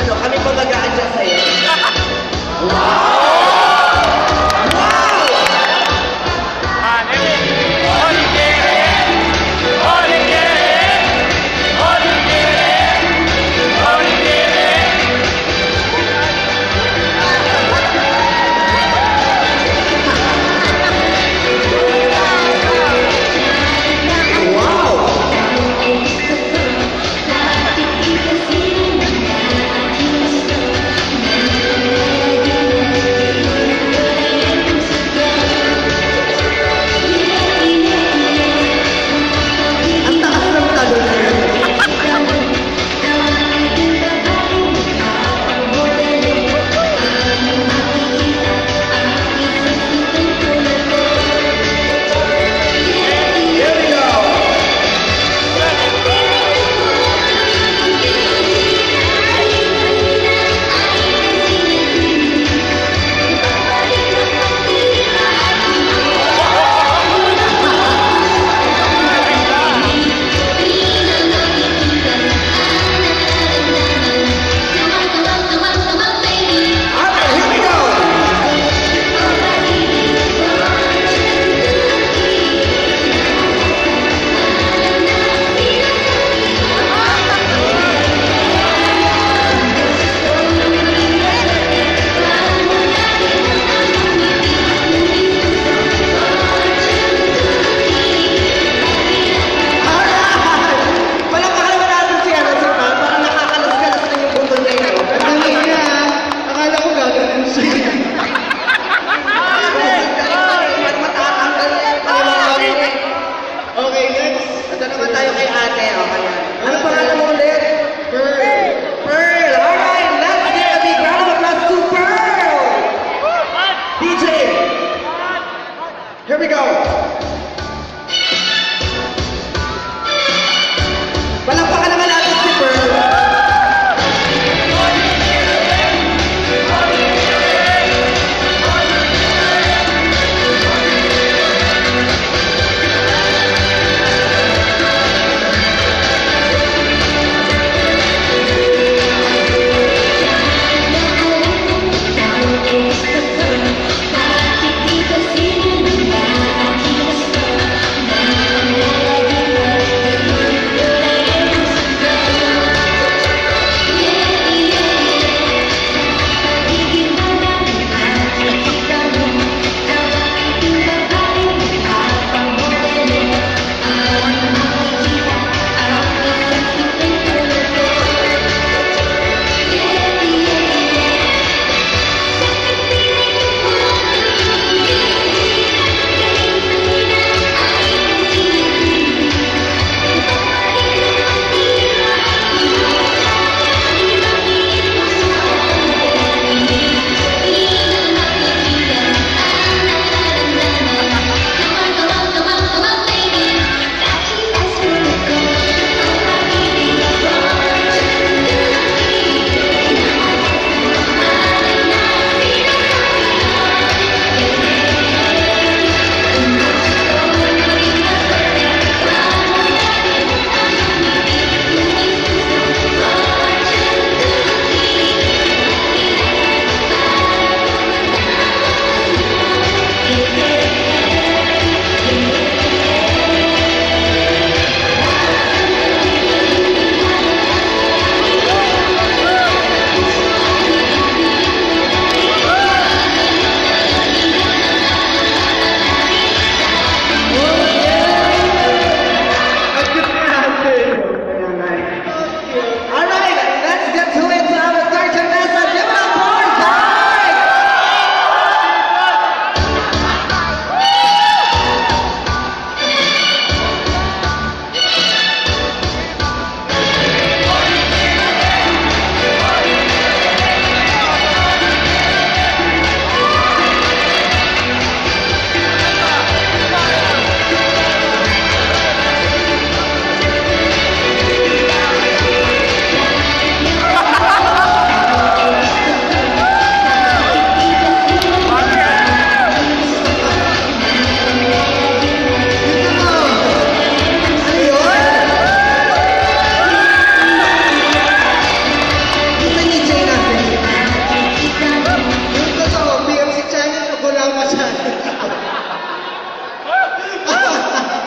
Ano, kami pa mag-a-adjust sa'yo?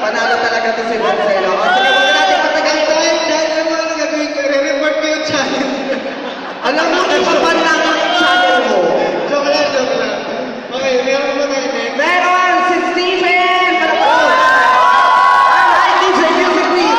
Panalo talaga to si Marcelo. O sige, huwag natin patagalin. Dahil ano ang gagawin ko, re-report ko yung channel. Alam mo, ipapan lang ang channel mo. Joke lang, joke lang. Okay, meron mo tayo next. Meron si Steven! Alright, DJ Music please!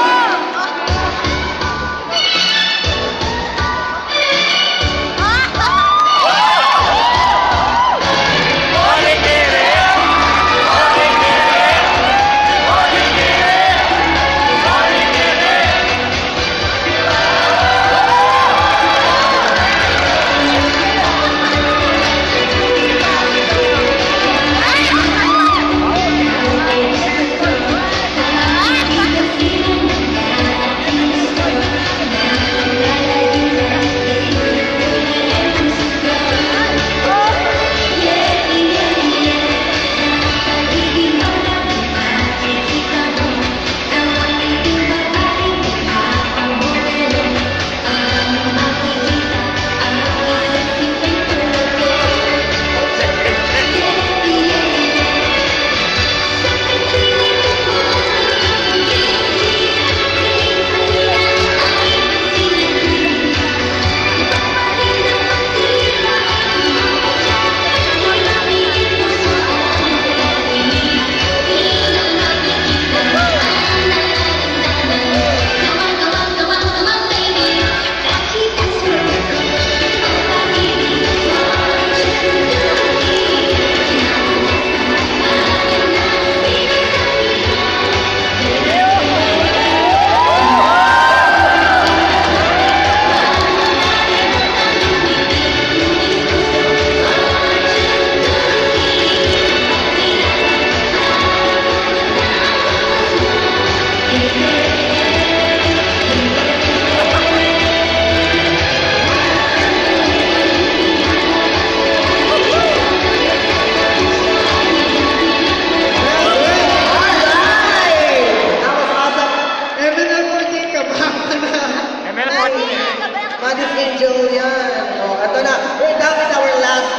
Madis Angel yan. O, ito na. We're down with our last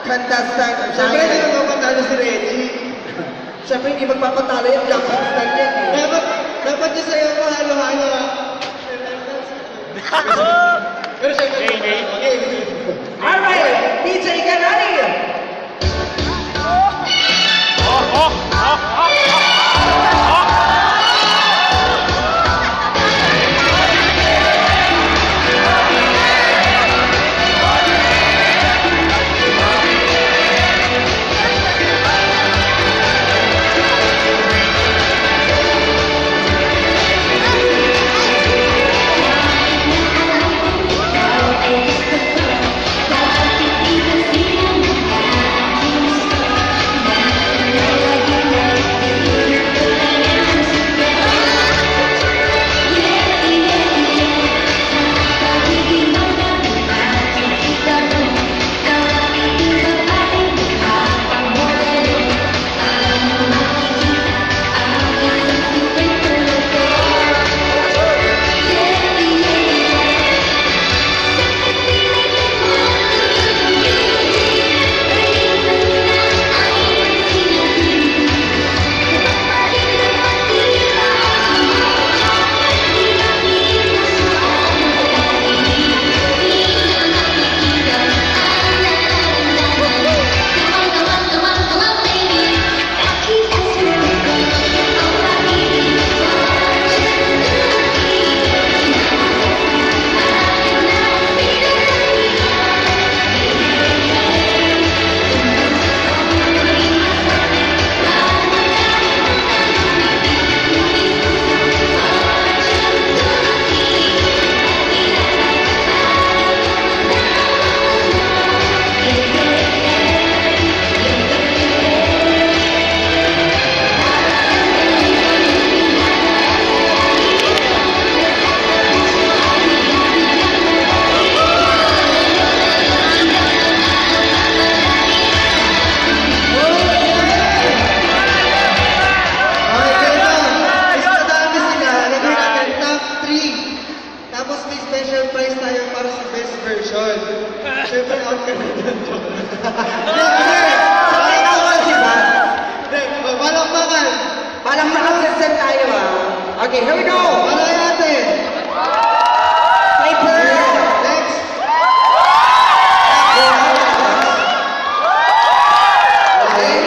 contestant. Siyempre, hindi naman matalo si Reggie. Siyempre, hindi magpapatalo yung black contestant yan eh. Dapat yung sa'yo mo, halo-halo. Pero siyempre, okay. Alright, DJ Ganani. Even see Okay, here we go. Ano kaya natin? Piper. Next. Okay.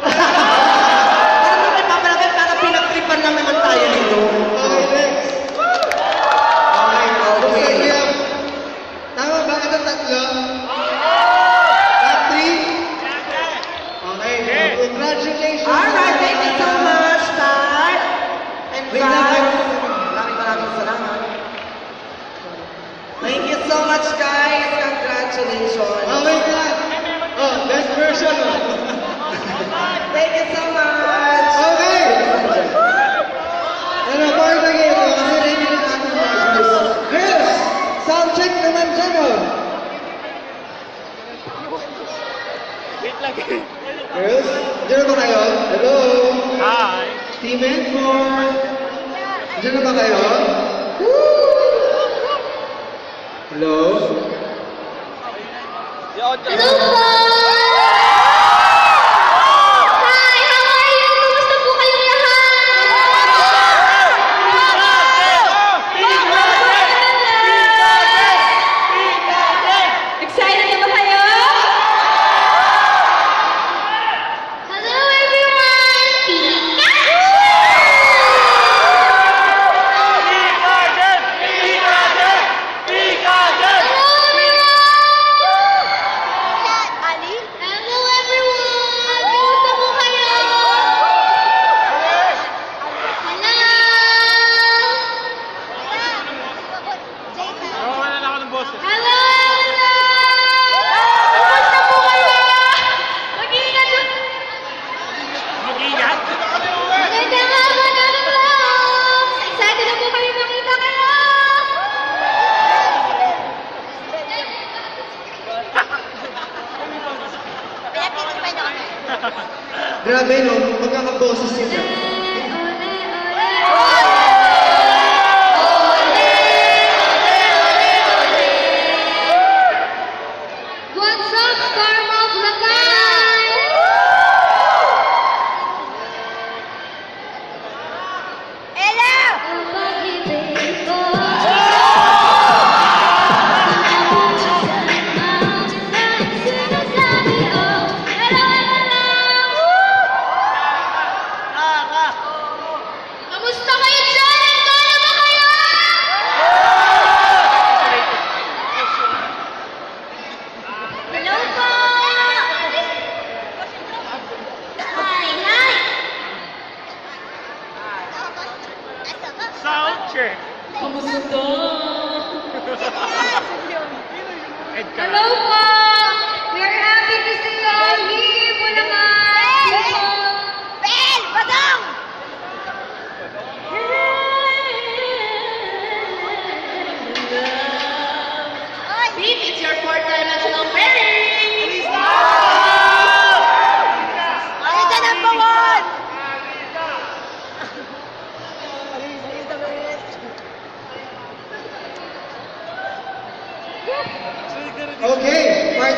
Parang naman papalapit para pinagtripan lang naman tayo dito. Okay, next. Okay, Okay. okay. Yeah. Tama ba? Ito tatlo? Top 3? Okay. Congratulations. Alright, thank you so much, Tay. And Wait lang, guys, maraming salamat. Thank you so much, guys. Congratulations. Oh, wait lang. Oh, best version. Thank you so much. Okay. Ano, part na game. Kasi ready na ating markers. Girls, sound check naman dyan, oh. Wait lang. Girls, dyan na ba kayo? Hello? Hi. Team N4. Dyan na ba kayo? Hello? Hello po! Hi! How are you? Kumusta po kayong lahat? Excited na ba kayo? Hello everyone! Pikachu! Ali? Hello everyone! Kumusta po kayo? Hello! Nawawalan ako ng boses. Hello! Kumusta po kayo? Mag-iingat po. Mag-ingat. Magandang hapon na lang! Excited na po kami makita kayo! Grabe, no? Magkakaboses sila. What's up, Karma Bulacan? Hello! Kamusta kayo dyan? Nandun na ba kayo? Hello po! Hi, hi! Sound check. Kamusta to? Ed ka. Hello po! We are happy to see you all here, Bulacan! Bel! Badang! Beef, it's your fourth dimensional pairing! Ano ka number one? Okay, part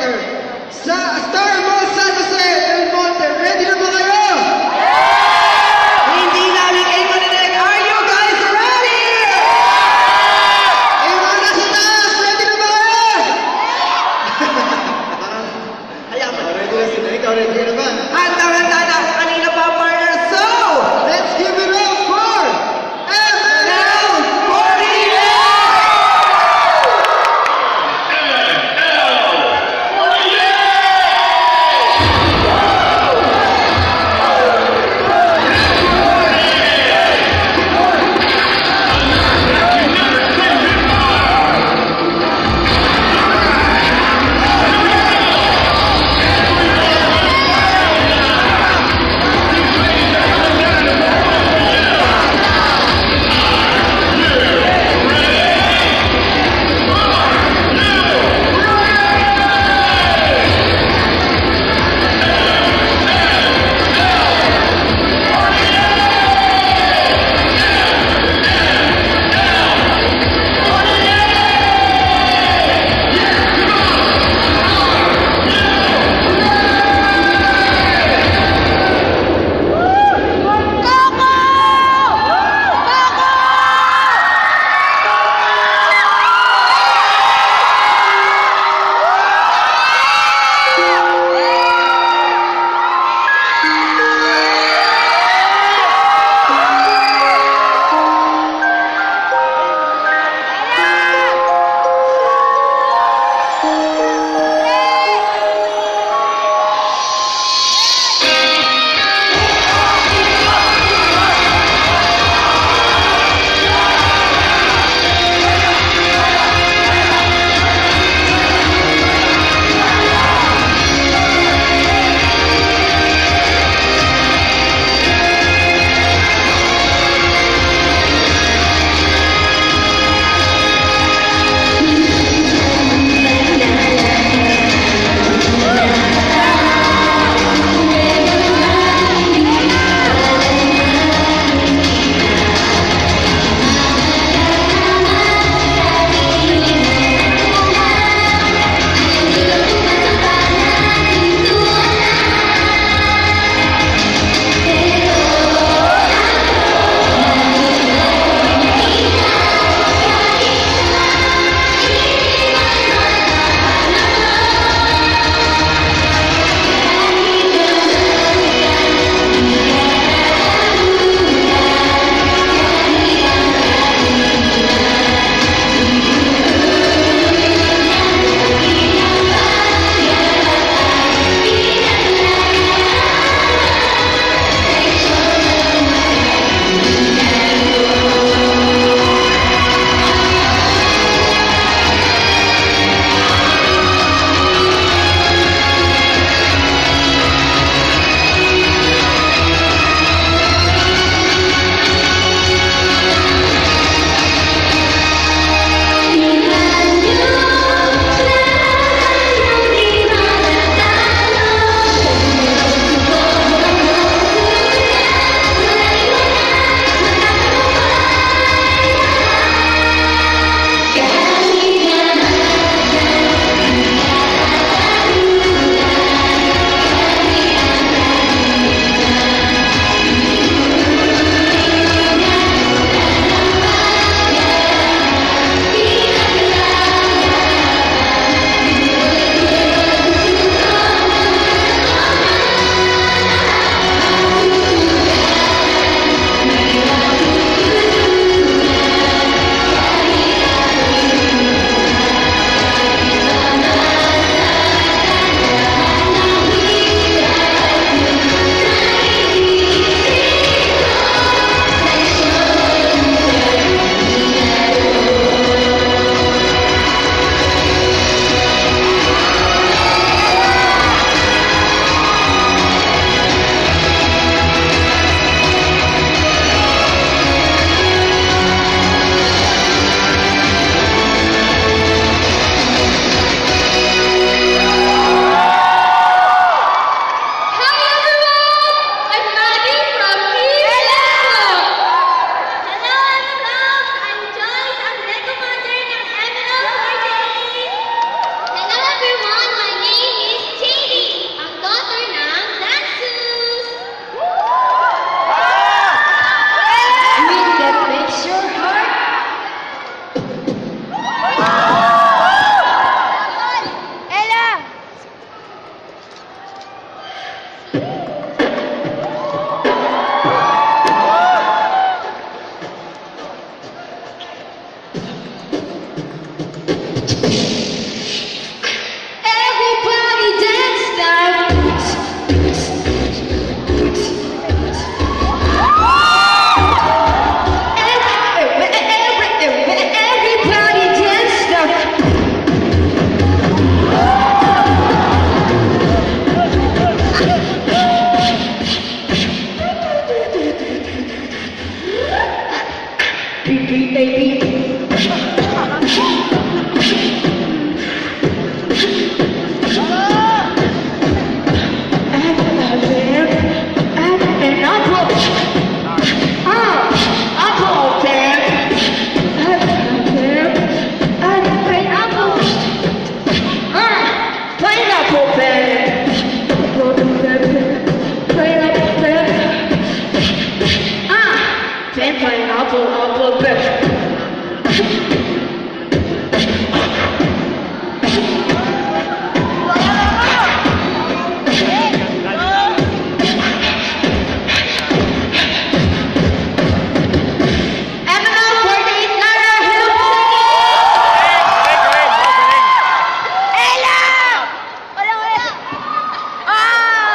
Retreat, baby.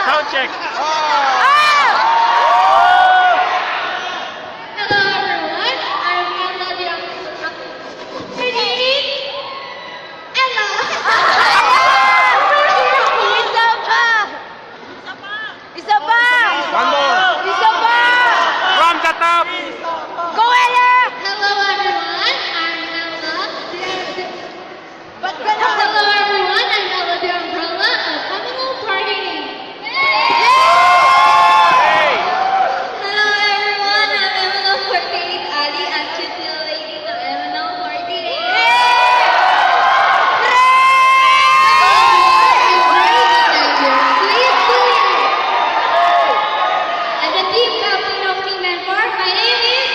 Sound check. Hello everyone, I'm Nadia. Hello. Isa pa. One more. Isa pa. From the top. Go Ella. Hello everyone, I'm Ella. Hello everyone, I'm Ella the Umbrella of Animal Party. Hey. Hello everyone, I'm Emma 48 Ali. I'm cute little lady ng Emma 48. And the team captain of Team Mentor, my name is...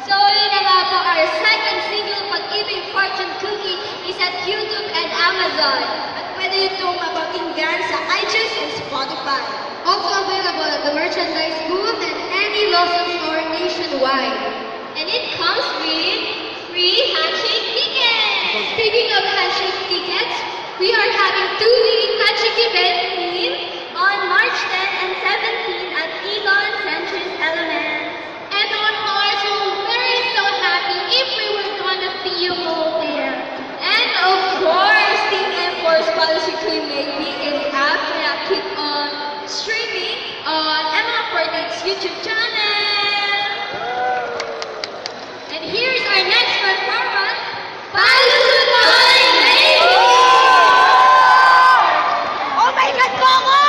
So yun na nga po, our second single, Pag-ibig Fortune Cookie, is at YouTube and Amazon. At pwede nyo itong mapakinggan sa iTunes and Spotify. Also available at the merchandise booth and any Lawson store nationwide. And it comes with free handshake tickets. Speaking of handshake tickets, we are having 2 handshake events on March 10 and 17 at Egon Centuries Elements. And on March, we're very so happy if we were gonna see you all there. And of course, Team M4's Policy Queen Maybe is after that keep on streaming on M48's YouTube channel. And here's our next performance, Policy Queen Maybe! Oh my God, Coco!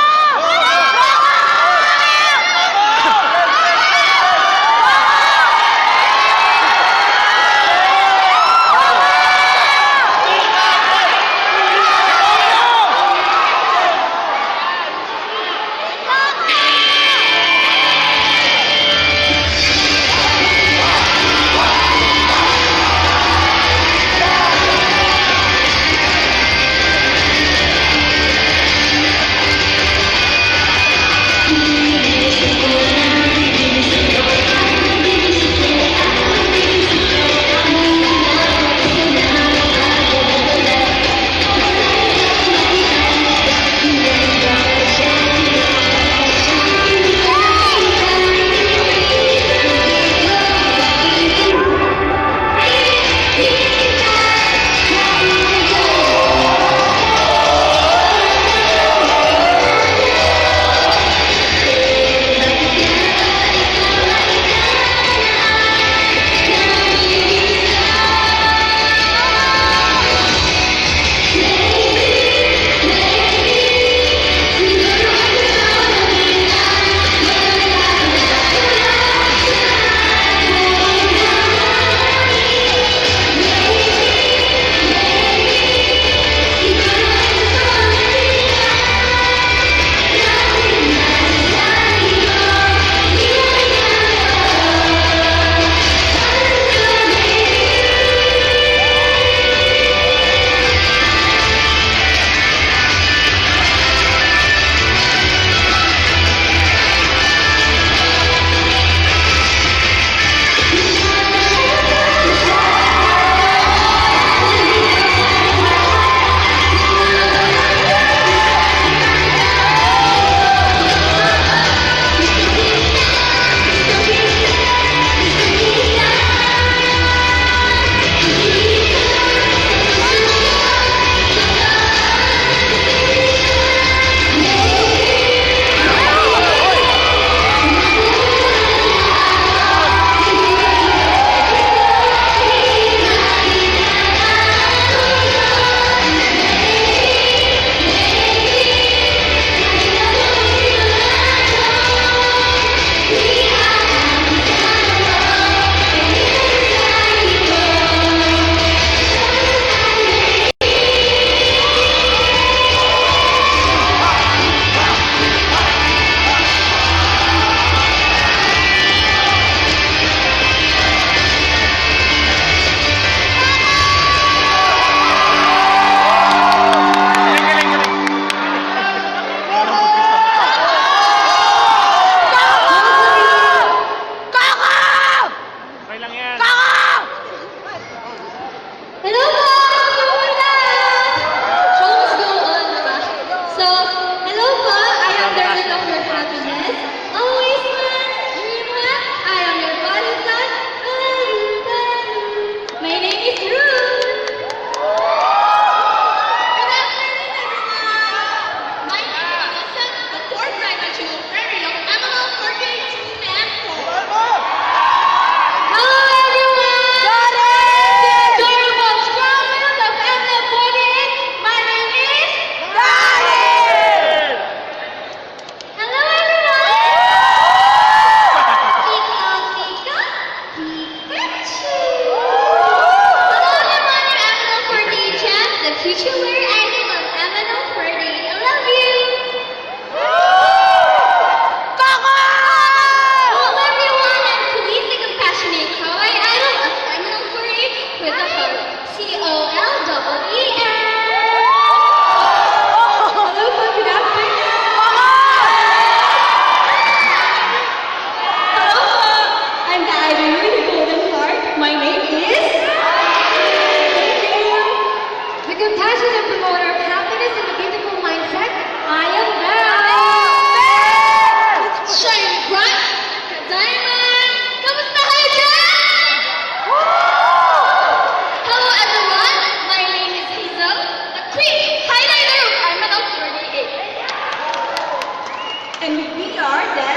And we are the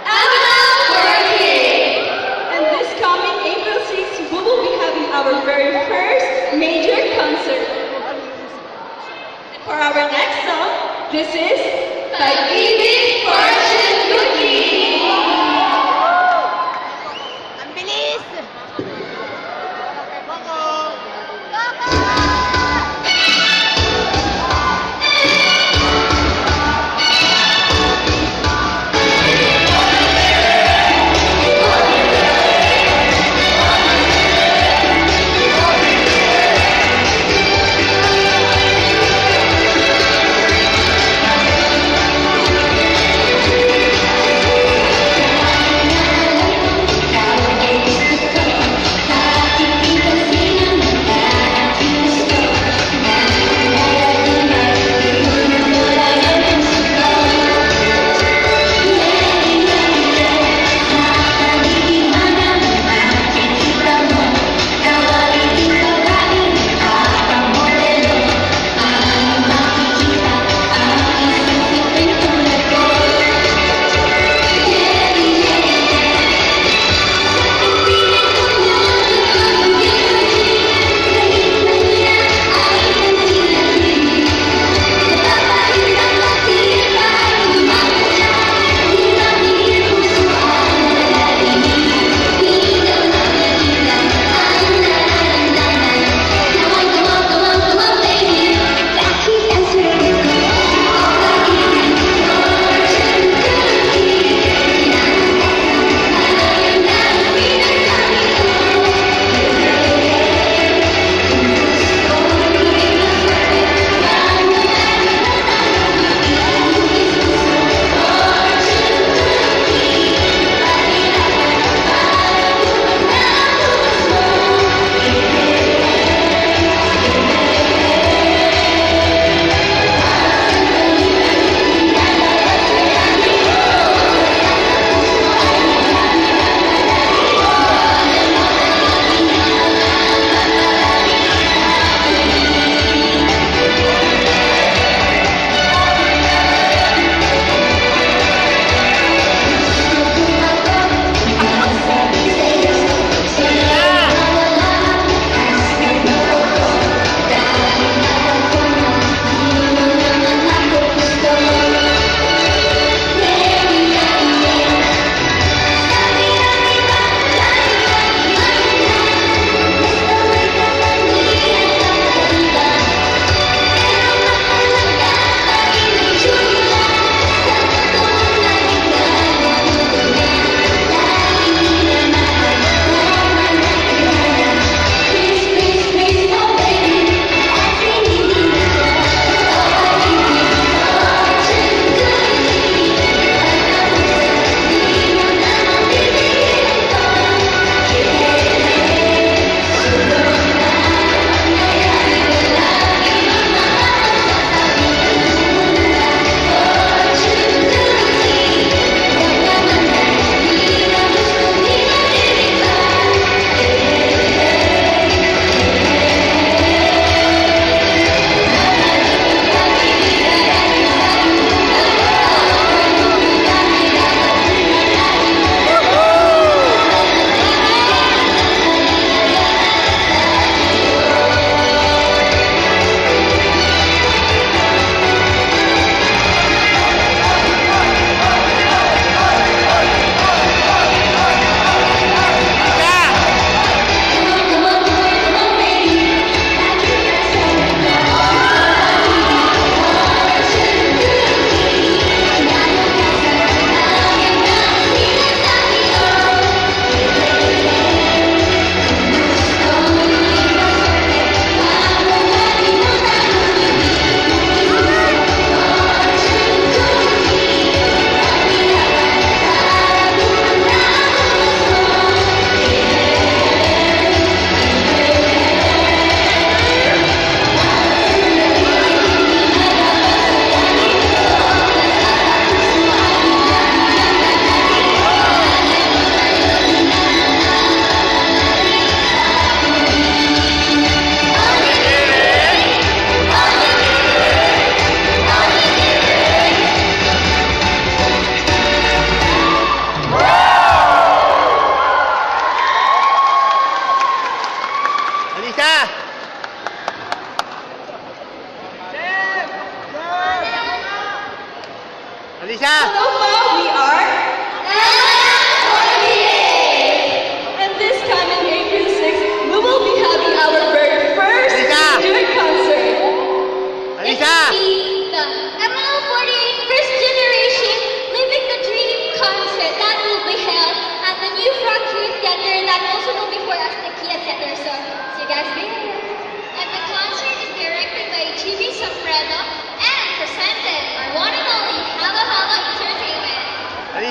Amazon Working! And this coming April 6th, we will be having our very first major concert. And for our next song, this is Pag-ibig Fortune Cookie! Ang bilis!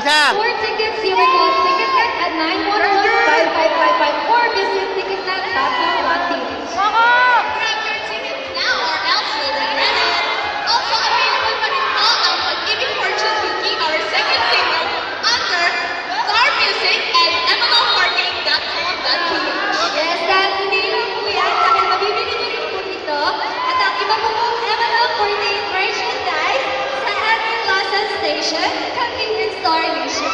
isa. For tickets, you may call TicketNet at 911-5555 or visit ticketnet.com.ph. Grab your tickets now or else will regret it. Also available pa rin po ang Pag-ibig Fortune Cookie, our second single, under Star Music and mlmmarketing.com.ph. Yes, dahil hindi lang po yan, dahil mabibili niyo rin po dito at ang iba po pong ML48 merchandise sa Edwin Lawson Station, Convenience Store Nation.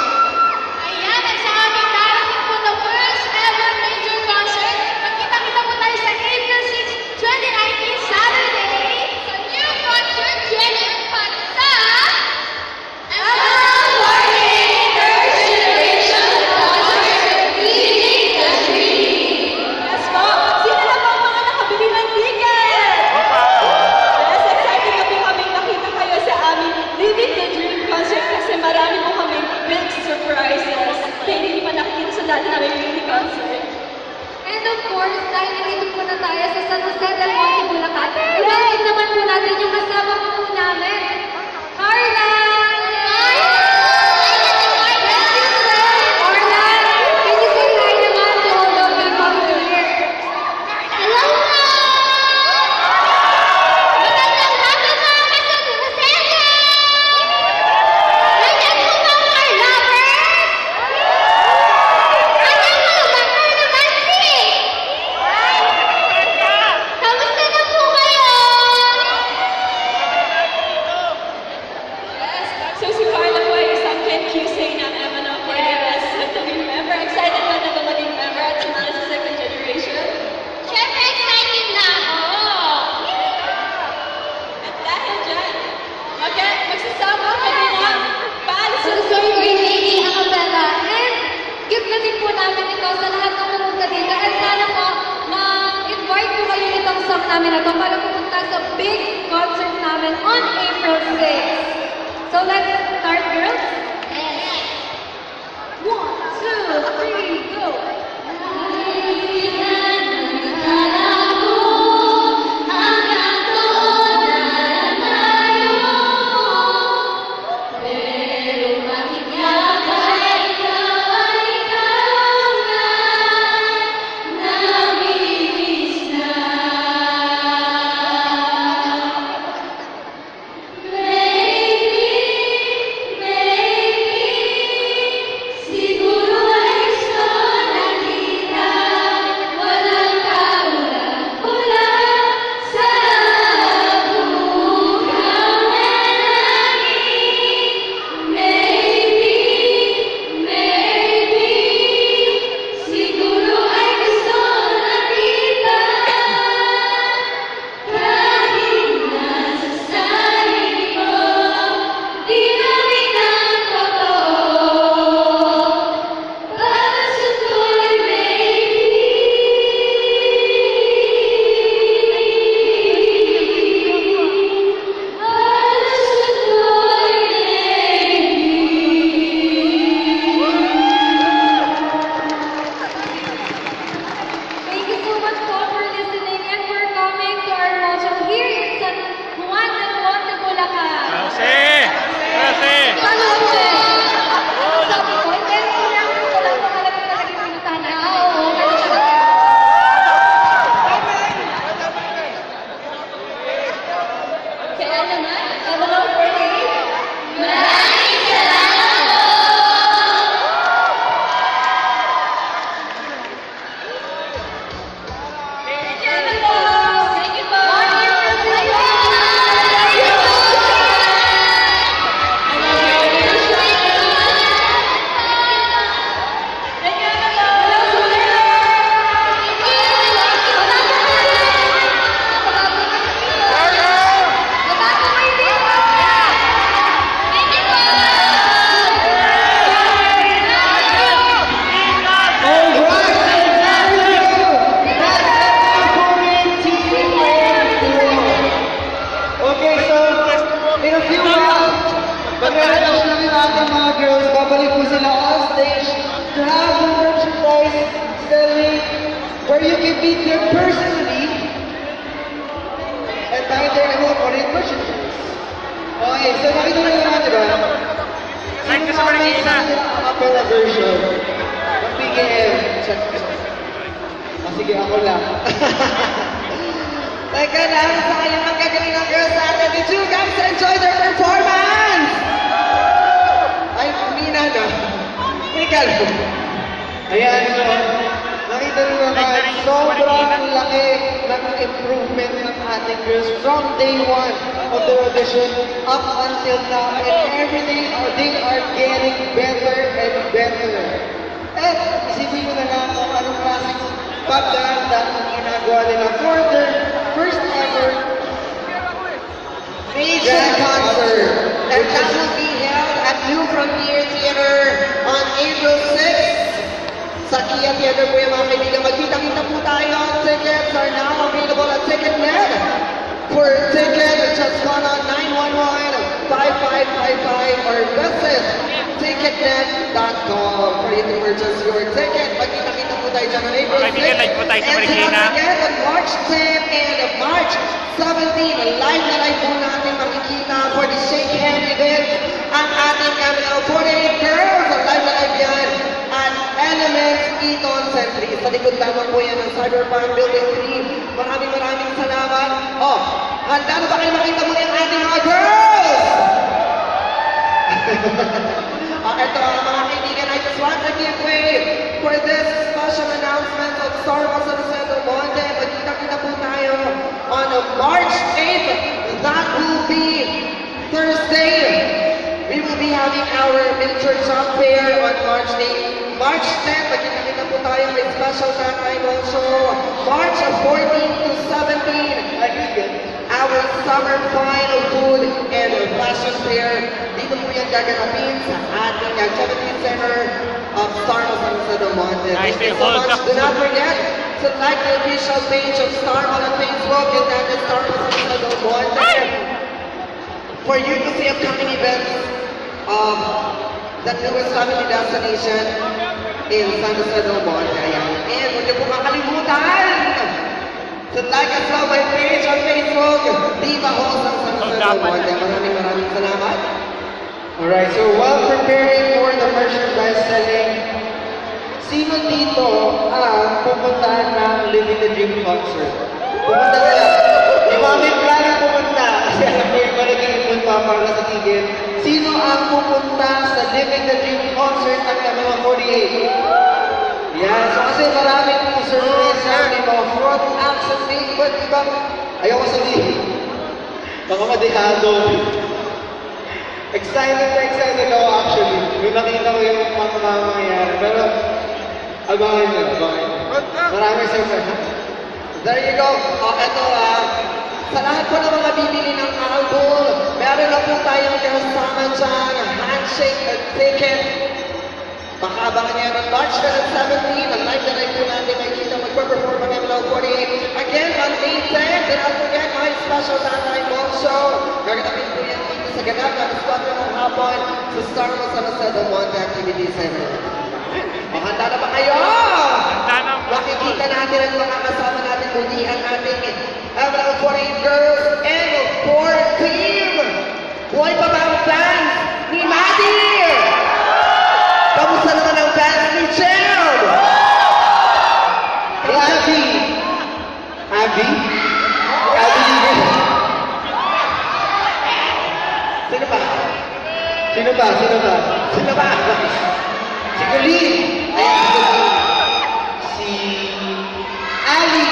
Ayan, at sa aming darating po na first ever major concert, magkita-kita po tayo sa April 6, 2019, Saturday, sa New Concert Venue at sa ML48 First Generation Concert Leading the Dream. Yes po! Sino na ba ang mga nakabili ng ticket? Yes, excited kaming nakita kayo sa aming Living the Dream concert kasi marami po kaming big surprises. Kaya hindi pa nakikita sa dati namin mini concert. And of course, dahil nandito po na tayo sa San Jose del Monte, Bulacan, i-welcome naman po natin yung kasama po namin. Carla! Carla, can you say hi naman to all the people here? Hello po! Magandang hapon mga kasama-kasama! Nandiyan po ba ang car lovers? Nandiyan po ba car romantic? Kamusta na po kayo? Yes, so si Carla po ay isang QC ng MNO48 to be member. Excited ba na ba maging member at sumala sa second generation? Siyempre excited na ako! At dahil dyan, magsasama kami ng Susunod ko hindi ang kapela. And gift na din po namin ito sa lahat ng pumunta dito. At sana po, ma-invite po kayo itong song namin na ito para pumunta sa big concert namin on April 6. So let's start, girls. Yes! 1, 2, 3, go! Siguro ay gusto nakita, walang kaula-ula sa bukaw na langit. Maybe, siguro ay gusto nakita, kahit nasa sarili ko, di namin ang totoo. Puso ko'y Thank you so much po for listening and for coming to our motion here in San Juan del Monte, Bulacan. Jose! Jose! San Jose! Sabi ko, hindi ko lang ito lang pangalan ko talagang pinuntahan na. Oo, ganun talaga. Kaya naman, MNO48, Maraming salamat po! thank you po! Thank you po! Okay, so in a few minutes, mag-rehearse lang yung ating mga girls. Babalik po sila on stage to have the merchandise selling where you can meet them personally and buy their ML48 merchandise. Okay, so nakita na naman, di ba? Like ka sa Marikina. Acapella version ng BKM. Sige, ako lang. Teka lang, sayang ang gagaling ng girls natin. Did you guys enjoy their performance? Ay, Mina na. Teka lang. Ayan, so, nakita nyo naman, sobrang laki ng improvement ng ating girls from day one of the audition up until now. And every day, they are getting better and better. At isipin nyo na lang kung anong klaseng pagdaan ang ginagawa nila for their first ever Major concert. And that will be held at New Frontier Theater on April 6th. Sa Kia Theater po yung mga kaibigan. Magkita-kita po tayo. Tickets are now available at TicketNet. For ticket, just call on 911-5555 or visit ticketnet.com for you to purchase your ticket. Magkita-kita po tayo dyan on April 6th. Mga kaibigan, live po tayo sa And Marikina. don't forget, on March 10 and March 17, live na live po natin makikita for the Shake Hand event ang ating ML48 girls. Live na live yan at Elements Eton Century. Sa likod lamang po yan ng Cyberpunk Building 3. Maraming salamat. Oh, handa na ba kayo makita muli ang ating mga girls? Ito mga kaibigan, I just want to give way for this special announcement of Star Wars on Centro Monde. Magkita-kita po tayo on March 8th. That will be Thursday. We will be having our miniature job fair on March 8th. March 10th, magkita-kita po tayo may special that time also. March 14 to 17, our summer final food and fashion fair. Dito po yan gaganapin sa ating activity center of Star Wars on Centro Monde. Nice, Thank you they so hold much. up. Do not forget to like the official page of Star Wars on Facebook and that is Star Wars on Centro Monde. For you to see upcoming events of the newest family destination in San Jose del Monte. Ayan. And huwag niyo po makalimutan to like as well my page on Facebook, Diva Host ng San Jose del Monte. Maraming salamat. Alright, so while preparing for the merchandise selling, sino dito ang pupunta ng Living the Dream concert? Pupunta sila. Yung mga may planning pupunta, kasi alam ko yung malaging punta para sa tigil. Sino ang pupunta sa Living the Dream concert ng ML48? Yan, so kasi maraming surpresa, may mga front acts and make, but diba, ayoko sabihin. Baka madehado. Excited ako actually. Yung nakita ko yung mga mangyayari. Pero, abangan nyo. Maraming surprise. There you go. Ito sa lahat po ng mga bibili ng album, meron na po tayong kasama dyan, handshake at ticket. Makaabangan niya ng March 17, ang live na live po natin makikita magpa-perform ang ML48. Again, on May 10, do not forget my special Tatay Mall Show. Gaganapin po yan dito sa ganap na spot ng hapon sa Star Wars San Jose del Monte Activity Center. Handa na ba kayo? Handa na. Makikita natin ang mga kasama natin muli ang ating ML48 girls ML4 team. Buhay pa ba ang fans ni Maddie? Kamusta naman ang fans ni Jam? Hey, Abby! Abby? Sino ba? Sino ba? Sino ba? Si Colleen! Si Ali!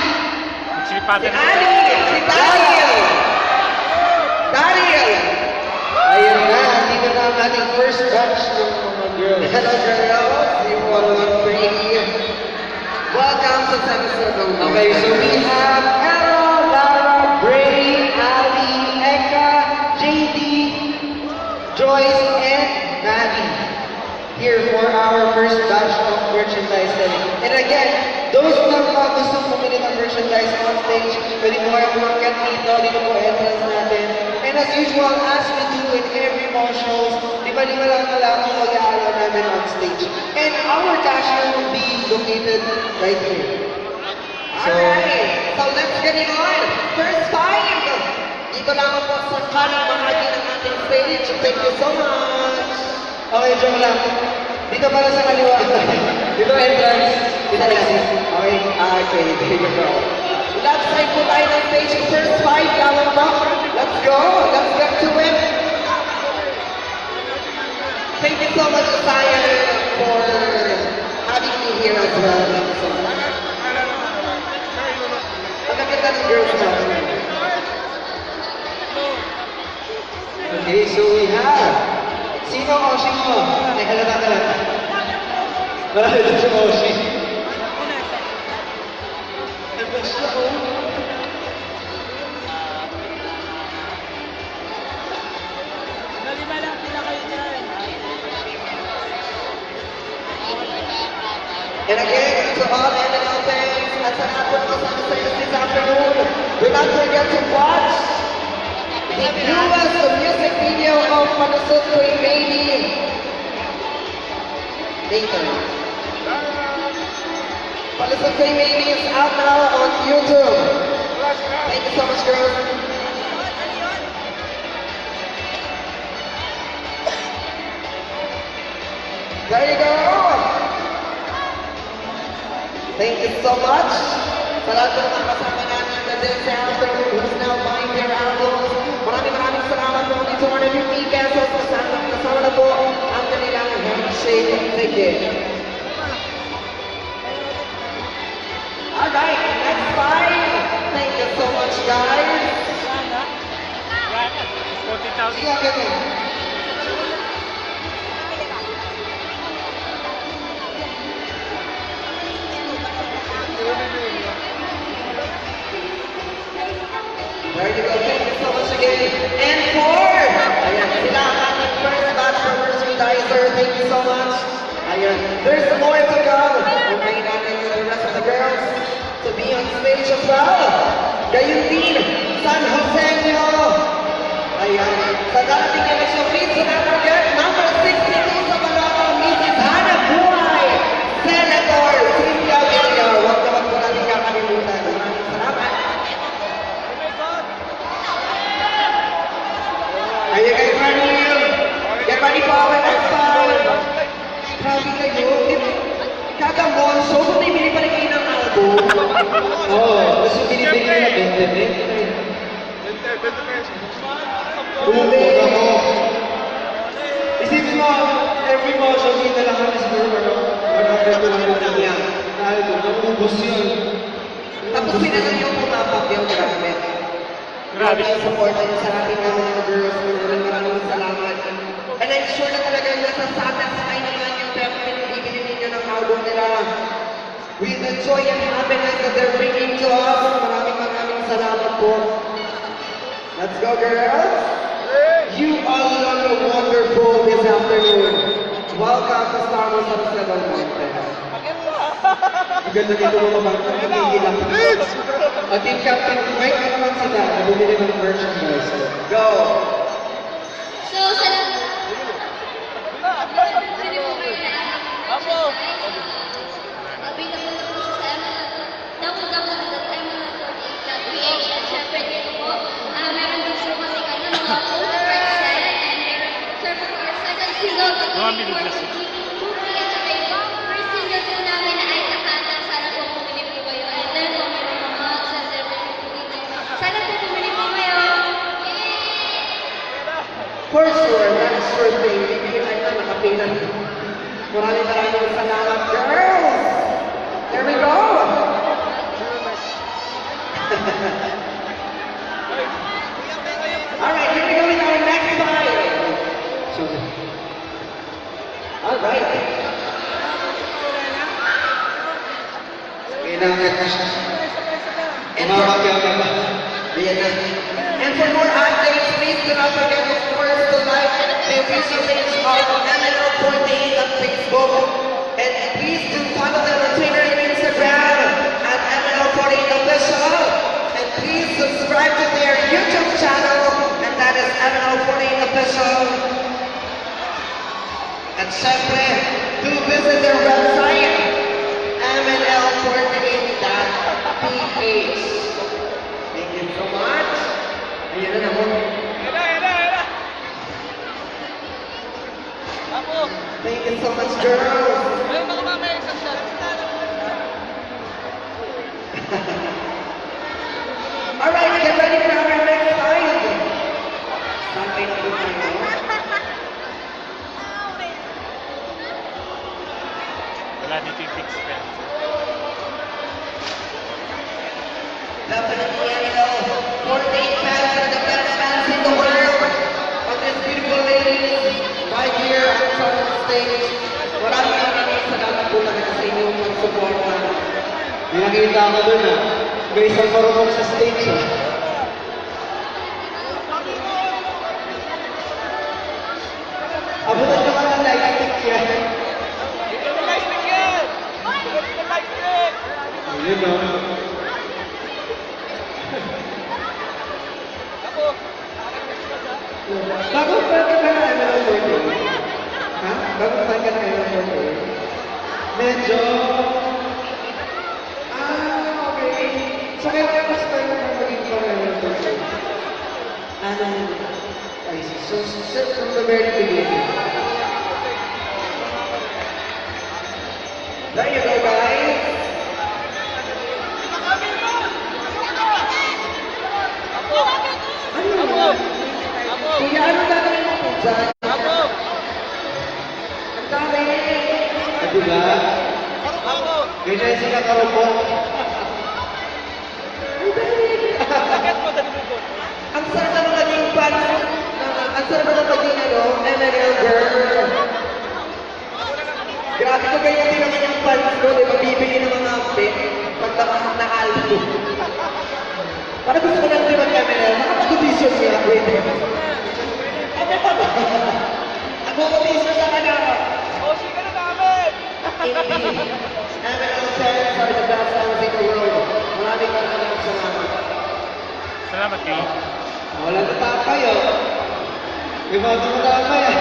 Si Si Pater. Ali! Si Daryl! Daryl! Ayun na, dito na ang ating first batch ng mga girls. Hello girls! You all look pretty. Welcome to San Jose del Monte. Okay, so we have Ella, Lara, Bray, Ali, Eka, JD, Joyce, and Maddie here for our first batch of merchandise selling. And again, those na gusto bumili ng merchandise on stage, pwede mo kayong umakyat dito po entrance natin. And as usual, as we do in every mall shows, lima-lima lang ang mag-aaral namin on stage. And our cashier will be located right here. Alright, so let's get it on. First five. Dito lamang po sa kanang bahagi ng ating stage. Thank you so much. Okay, joke lang. Dito para sa kaliwa. Dito entrance. Dito exit. Okay? Okay. There you go. Left side po tayo ng stage. First 5 gallon pump. Let's go. Let's get to it. Thank you so much, Zion, for having me here as well. Thank you so much. Ang ganda ng girls natin. Okay, so we have. Sino ang Oshie mo? Ay, halata ka lang. Marami doon sa Oshie. And again, to all MNL fans, at sa lahat po ng kasama sa inyo this afternoon, do not forget to watch the newest music video of Panasok Ko'y Baby later. Panasok Ko'y Baby is out now on YouTube. Thank you so much, girls. There you go. Thank you so much. Sa lahat po ng mga kasama natin na this afternoon who's now buying their albums. Maraming salamat po dito 250 pesos. Kasama na po ang kanilang handshake ticket. Alright, next five. Thank you so much, guys. 40,000. Sige, okay. There you go. Thank you so much again. And four. Ayan, sila ang ating first batch for merchandiser. Thank you so much. Ayan, there's more to come. Umayin natin the rest of the girls to be on stage as well. Gayun din, San Joseño. Ayan, sa darating election, please do not forget, number 62 sa Manila, Mrs. Hannah Buhay, Senator Cynthia Villar. Huwag naman po natin kakalimutan. Maraming salamat. Are you guys ready? Get ready for our next time. Grabe kayo. Kada mall show, kung may bili pa rin kayo ng album. Oo, tapos yung binibigay na 20 din. Grabe. Isipin mo, every motion, kita lang kami siguro 100 lang yan. Dahil doon, naubos yun. Tapos sila lang yung pumapapyaw. Grabe. Grabe yung support niyo sa ating mga girls. Maraming salamat. And I'm sure na talaga nasa-satisfy naman yung pinibigyan ninyo ng album nila. With the joy and happiness that they're bringing to us. Maraming salamat po. Let's go, girls. You all look wonderful this afternoon. Welcome to Star Wars Episode 1. Ang ganda dito mga bata, magigil lang. At yung Captain Mike, ano naman sila, nabumili ng merchandise. Go. So, sa lahat, pwede po kayo na available na po siya sa www.ml48.ph at syempre dito po, meron din siya kasi kayo mga photocard set and meron syempre po our second single na 2 p.m. sa kayo. First single po namin na ay Takata. Sana po pumili po kayo. And then po meron mga mugs and everything po dito. Sana po pumili po kayo. For sure, that's sure thing. Bibigyan tayo ng nakapila. Maraming salamat, girls! There we go! Alright, here we go with our next five. Alright. Kailangan na siya. And Umakakyaw ka ba? Ayan na. And for more updates, please do not forget, of course, to like the official page of MNL48 on Facebook. And please do follow them on Twitter and Instagram at MNL48 Official. And please subscribe to their YouTube channel, and that is MNL48 Official. And syempre, do visit their website, MNL48.ph. Thank you so much. Ayan na naman. Thank you so much, girls. All right, get ready for our next side. Sunday na po tayo. Wala dito yung big spend. Dapat na po 48 fans are the best fans in the world of this beautiful ladies right here on the stage. Maraming salamat po talaga sa inyong pag-suporta. May nakita ako dun ah. May isang marunong sa stage ah. Abutan ka mga lightstick yan. Ayun ah. Bago fan ka ba ng ML48? Ha? Bago fan ka ng ML48? Medyo... okay. So kaya kaya mas tayo na maging fan ng ML48? Ano? I see. So, from the very beginning. There you go, guys. Ano yun? Kuya, ano gagawin mo po dyan? Ang dami. Ah, diba? Ganyan sila karupok. Ang sarap naman naging fan. Ang sarap naman naging MNL girl. Grabe ko ganyan din naman yung fans ko. Di ba bibili ng mga update pag na album. Parang gusto ko lang din mag-MNL. Nakapag-audition niya. Wait. Ano pa ba? Nag-audition na ka na. MNL fans are the best fans in the world. Maraming salamat. Salamat kayo. Wala na tapay oh. May mga tumatapay ah.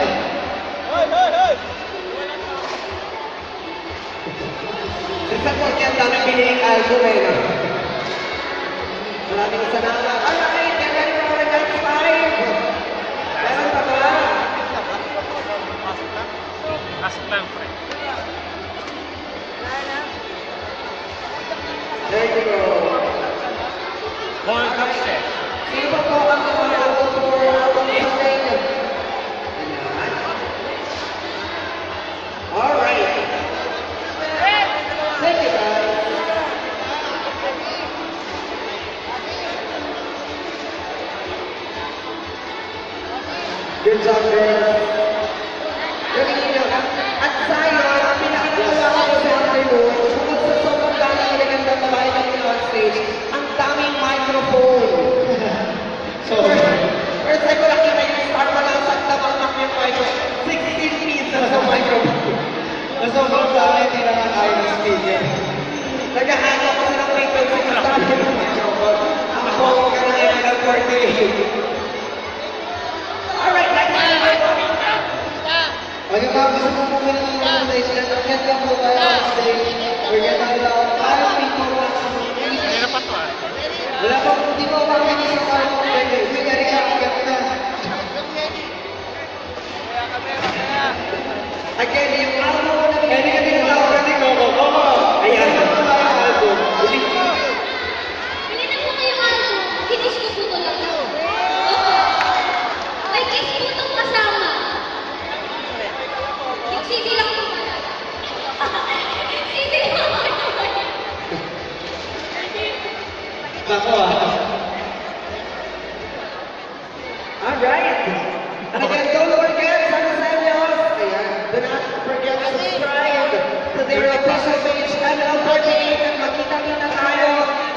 Isa po niya ang daming piniling album eh. No? Maraming salamat. Alright, get ready for our next five. Meron pa ba? Ask lang, friend. There you go. Hold up set. Sino pa po ang mga for album sing? Alright. Thank you, guys. Good job, girls. Galing ninyo. At Zion, ang pinakagawa ko sa afternoon, bukod sa sobrang daming magagandang babae natin on stage, ang daming microphone. First time ko nakita yung star pa lang sa tamak yung microphone. 16 pieces of microphone. Nasobrang dami, hindi naman ayaw ng speaker. Naghahanap ko ng microphone sa dami ng microphone. Ang bongga ka na yung nag-48. Alright, next one. Okay, mga gusto mo pumunta ng mga stage na get lang po tayo on stage. We're getting around 5 people maximum. Meron pa to ah. Wala pa, hindi pa umakit sa parang kung pwede. Hindi ka rin kakagap na. Again, yung album ko na Pwede ka tinatawag ka din ako. Ayan. Ito na tayo ang album. Bili na po kayong album. Kinis ko po ito lang. Opo. May kiss po itong kasama. Yung CD lang po pala. CD lang po. Nako ah. Alright. And again, don't forget, San Angelos. Ayan. Do not forget to subscribe to their official page, ML48, and magkita-kita tayo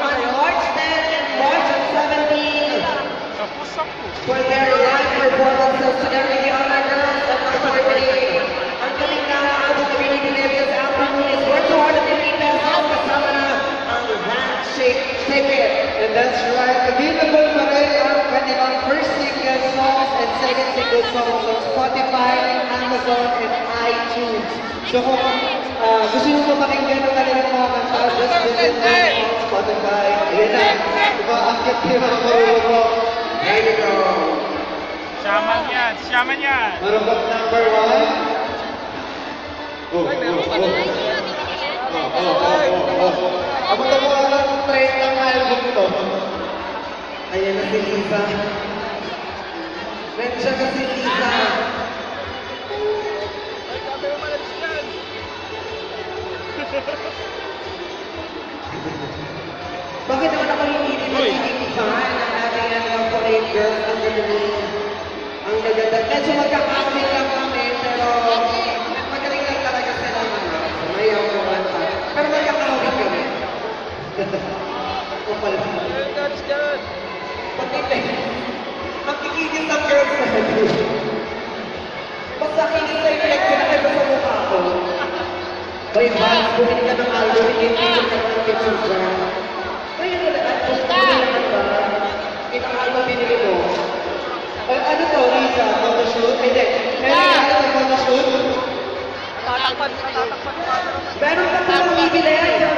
on March 10 and March 17 Sapu-sapu. for their live performances together with the other girls at our party. Ang galing na album na binibili this afternoon is worth 250 pesos kasama na ang handshake ticket. And that's right. Available pa rin ang kanilang first single songs and second single songs on Spotify, Amazon, and iTunes. So kung gusto nyo pa pakinggan ang kanilang mga kanta, just visit them on Spotify. Ayan na. Diba, akit kayo mga marunong mo. There you go. Shaman yan. Shaman yan. Marunong number 1. Abutan mo lang ng 30 album to. Ayan na si Lisa. Nandiyan na si Lisa. Bakit naman ako hindi nagiging fan ng ating parade girls? Ang gagaling. Ang gaganda. Medyo magkakapit lang kami, pero magaling lang talaga sila mga sumayaw ko kanta. Pero magkakapit kami. O pala. Magkikigil ng girls natin. Basta kinig na yung pinakita sa mukha ko. Hoy, Vance, bumili ka ng album, hindi ka ng picture dyan. Hoy, ano na, naman ba? Itang album binili mo. Ano to, Lisa? Photoshoot? Hindi. Meron ka ng photoshoot? Meron ka pa ng bibili. Meron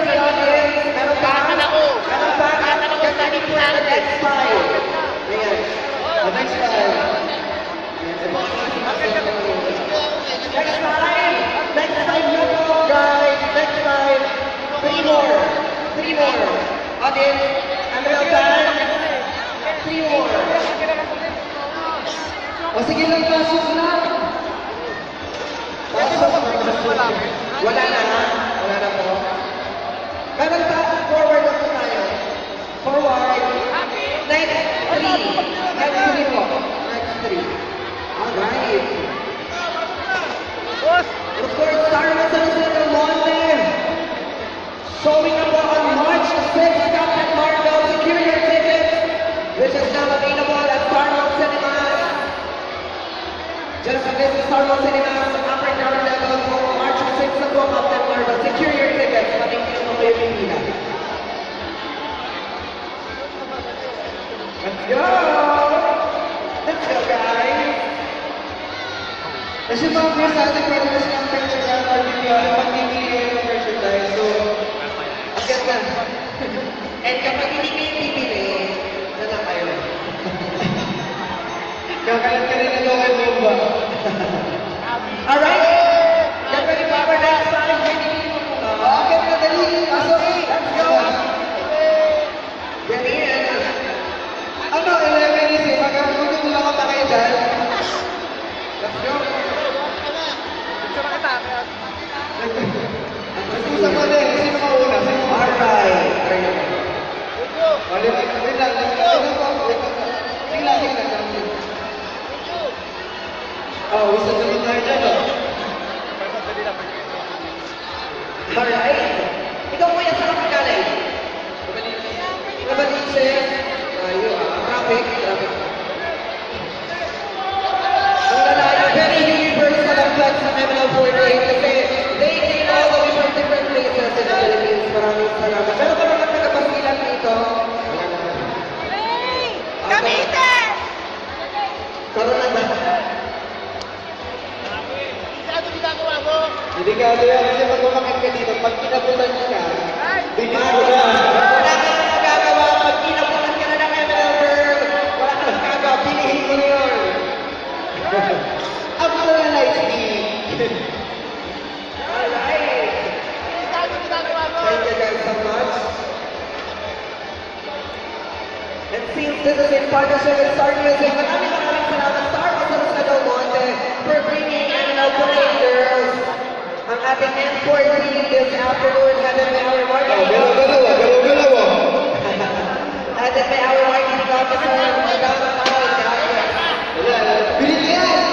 pa. Meron pa. Ganda ni Plan next time. Ayan. Next time. Next time na po, guys. Next time. Three more. Audience, Emerald Band. 3 more. O sige lang, pasok lang. Wala na. Wala na po. Meron pa. Forward na po tayo. Forward. Next 3. Next 3 po. Next 3. Alright. Of course, Star Wars Del Monte. Showing up on March 6th, Captain Marvel. Secure your tickets, which is now available at Star Wars Cinemas. Just visit Star Wars Cinemas, upper ground level for March 6th na po, Captain Marvel. Secure your tickets. Patingin mo kayo pipila. Let's go! Let's go, guys! Kasi mga girls natin, pwede na silang picture na or video na pag-ibigay kayo ng merchandise. So, Ang ganda. And kapag hindi kayo bibili, na lang kayo. kakalat ka rin na daw kay Bomba. Alright? Get ready for our next time. Okay, madali. Sorry. Let's go. Get in. Ano, 11 is eh, magkakagutin mo lang ako kayo dyan. Let's go. Nag-usap mo din, sino mauna? Sino mauna? Alright. Wait lang. Sige lang. Oh, isa naman tayo dyan, oh. Alright. Ikaw po yan sa galing. Nabalises. Traffic. Ang lalayo, very universal ang flights ng ML48 kasi they came all the way from different places in the Philippines. Maraming salamat. Pero kung mga tagapasilan dito, Cavite! karoon na ba? Delikado yan kasi pag umakit ka dito, pag kinabutan ka, bilis mo na. Wala ka na magagawa. Pag kinabutan ka na ng ML girl, wala ka na magagawa. Pilihin mo yun. Ang mga Alright. Thank you guys so much. And since this is in partnership with Star Music, maraming salamat Star Music Del Monte for bringing Animal Parade Girls. Ang ating M14 this afternoon, headed by our marketing Galaw. headed by our marketing officer, Madam Karen Gagos. Bilis yan!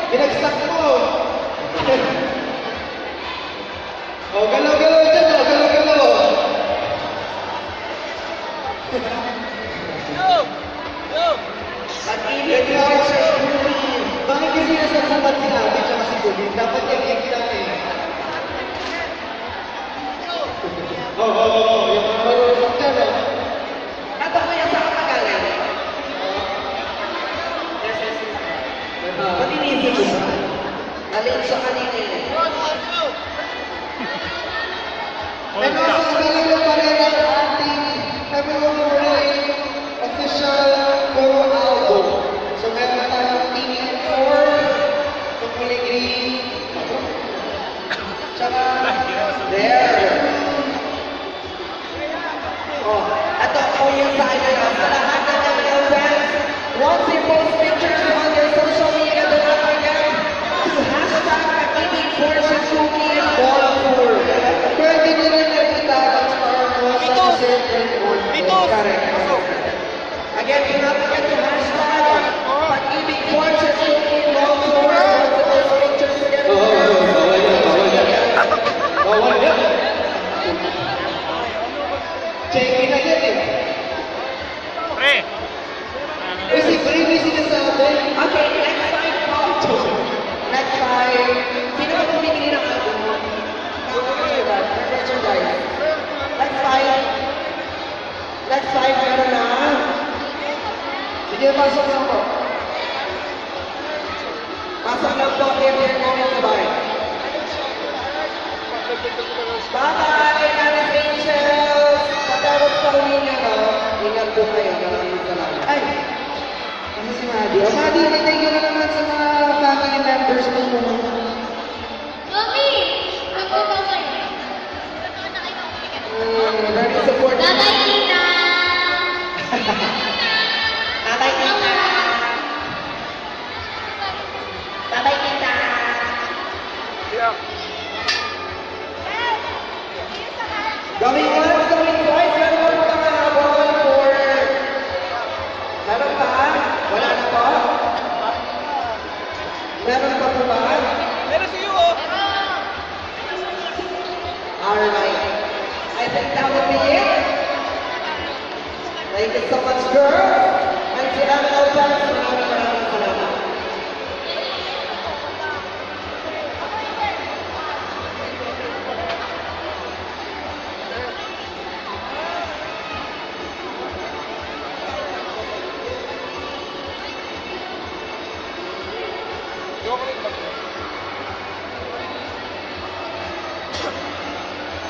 Binagsak mo! Oh, galaw dyan, oh, galaw. At even Marshall Green. Bakit kasi nasa sabat sinabi siya kasi Kulin? Dapat yung exam eh. Oo, yung mga marunong dyan, oh. Ito ko yung sa kapagalan. Patinisip mo ba? Alin sa kanina. Tsaka, there. Oh, ito po yung sa inyo na. Sa lahat ng ML fans, once you post pictures on your social media, do not forget to hashtag Pag-ibig Fortune Cookie Ball Tour. Pwede nyo rin nakita ang Star Wars sa Circle Board. Correct. Again, do not forget to hashtag Pag-ibig Fortune Cookie Ball Tour. Once you post pictures together. Bawal yan. Check-in na yan eh. Pre! Uy, si Bray may sinasabi. Okay, next time po. Next time. Sino ba bumibili ng album mo? Merchandise. Next time. Next time, meron na. Sige, pasok lang po. Pasok lang po if you're going to buy. Bye-bye, Nanay Rachel! Patapos pa uwi niyo, no? Ingat po kayo. Maraming salamat. Ay! Ano si Maddie? O Maddie, thank you na naman sa mga family members mo. Mami! Ako ba kayo? Very supportive. Tatay Tita! Tatay Tita! Tatay Tita! Going once, going twice, meron pa mga habol for... Meron pa? Wala na po? Meron pa po ba? Meron si Yu, oh! Alright. I think that would be it. Thank you so much, girls. And si ML fans, maraming salamat.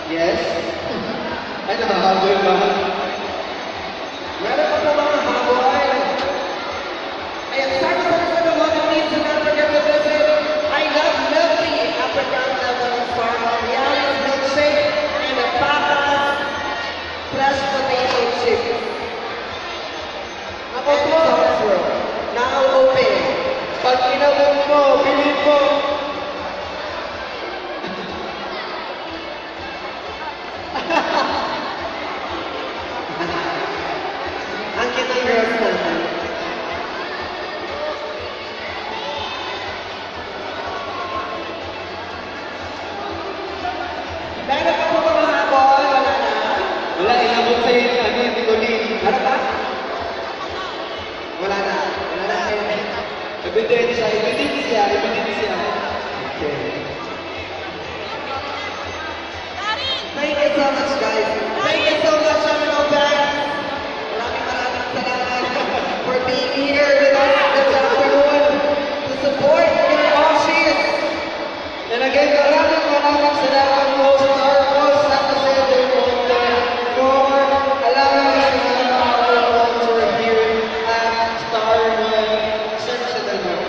Yes? Ay, nakahabol ba? Meron pa po mga habol. Ayan, sana sa mga needs do not forget to visit I Love Milky African Level Farm Reality Milkshake and a Papa's Fresh Potato Chips. Ako po, now open. Pag inabot mo, bilhin mo. Ang cute ng girls natin. Meron pa po ba mga habol? Wala na. Wala, inabot sa'yo yung ano, yung Nicolene. Meron pa? Wala na. Wala na. Ebidensya. Okay. Thank you so much, guys. Thank you so much, Domino fans. Maraming salamat for being here with us this afternoon to support your Aussies. And again, maraming salamat po sa Star Wars at the Center for allowing us to have our culture here at Star Wars Sensational.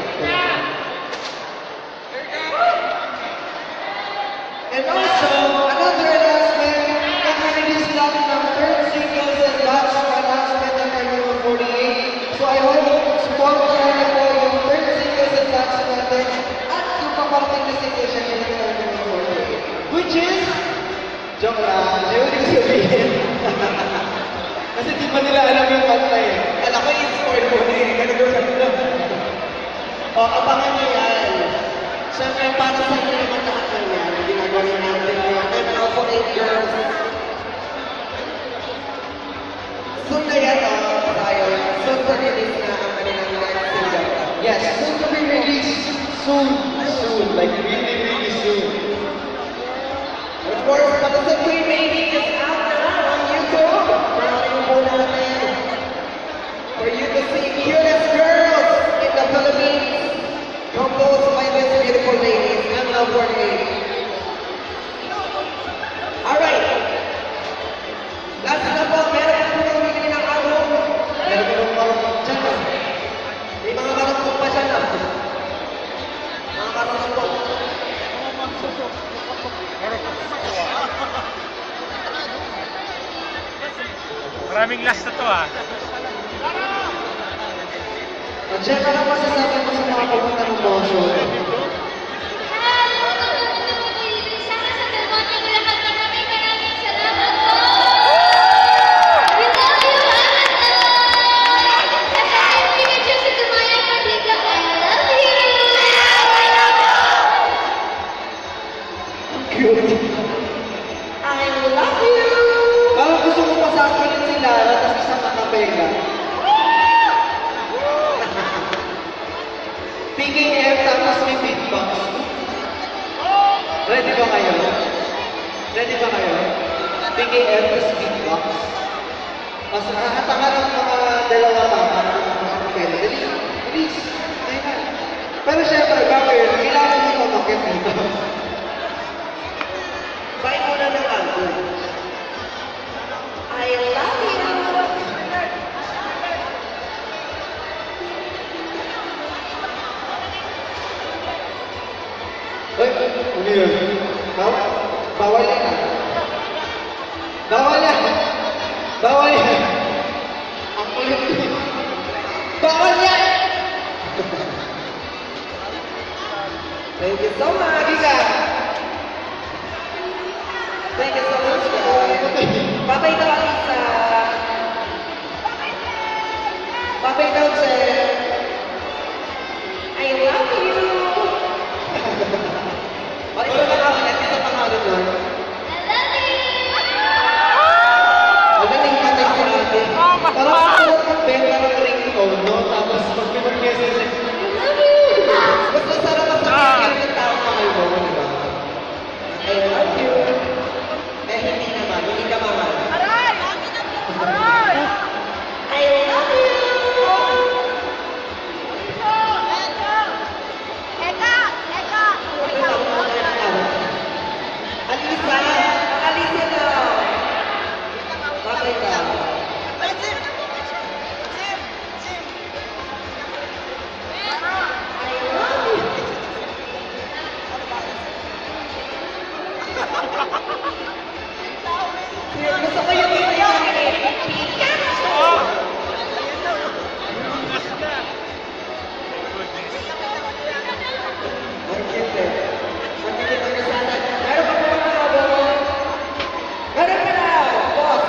And also, another announcement, kaka-release lang ng third singles and batch announcement ng Carnival 48. So I hope supportan niyo po yung third singles and batch natin at yung paparating na singles siya ng Carnival 48. Which is, joke lang, ayaw ko sabihin. Kasi di ba nila alam yung kanta eh. Alam ko, i-spoil mo na eh. Ganun lang. O, abangan niyo yan. Siyempre, para sa inyo naman lahat ng yan, ginagawa natin ngayon. And also, 8 girls. Soon na yan, tayo. Soon to release na ang kanilang next single. Yes, soon to be released. Soon, like really soon. Of course, Magazine Queen Baby is out now on YouTube. Maraming po natin. For you to see cutest girls in the Philippines. Composed by these beautiful ladies and love for ladies. Alright. Last na po, meron po yung bibili ng album. Meron po yung marunong dyan. May mga marunong pa dyan. Maraming last na to ah. Jeff, ano masasabi mo sa mga pumunta ng motion? Sana sa Belmonte ko lahat maraming salamat po! We love you, Amazon! At sa kaibigan dyan sa Dumayan, Pabliko, I love you! Cute. I love you! Parang gusto mo pasakinin si Lara, tapos isang nakapega. PKF, tapos may beatbox. Ready ba kayo? Ready ba kayo? PKF, tapos beatbox. Mas nakakataka ng mga dalawa pa, para makakapela. Dali, please. Ayun na. Pero syempre, bakit? Kailangan mo tumakit dito. Buy muna ng album. I love you! Uy, ano yun? Bawal yan. Bawal yan. Bawal yan. Ang kulit. Bawal yan! Thank you so much! Giga! Thank you so much, guys. Babay daw, Alisa. Babay daw, Jen. I love you. Ano yung pangalan? Ano yung pangalan nun? Ang galing ka tayo natin. Parang ako magbenta ng ringtone, no? Tapos pag pinag-message, Mas masarap ang sabihin ng tao na kayo, di ba? I love you. Eh, hindi naman. Hindi ka mahal. I love you. Alisa! Alisa na! Bakit ka? I love you. Gusto ko yung ito yung Pikachu! Ang cute eh. Ang cute ang kasana. Meron pa po mga sabon. Meron pa na! Boss!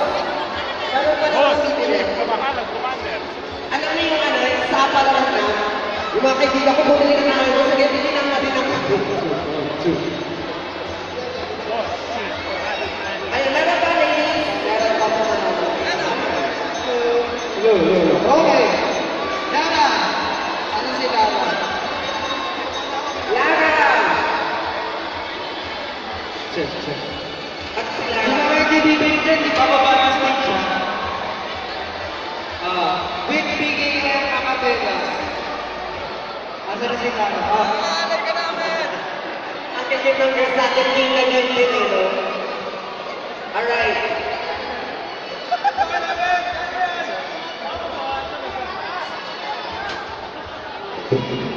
Meron pa na Boss, bibili. kamahal ang commander. Alam niyo yung ano, yung sapa lang na. Yung mga kaibigan ko bumili ng mango. Sige, bili lang natin ng mango. Boss, Ayun, meron pa ladies. Meron pa po ano. Okay. Lara! Ano si Lara? Lara! Check. At si Yung Lara. mga kaibigan dyan, di ba baba ng stage siya? With PKF Acapella. Asa na si Lara? Ang cute ng girls natin, king na yun din eh, no? Alright. Thank you.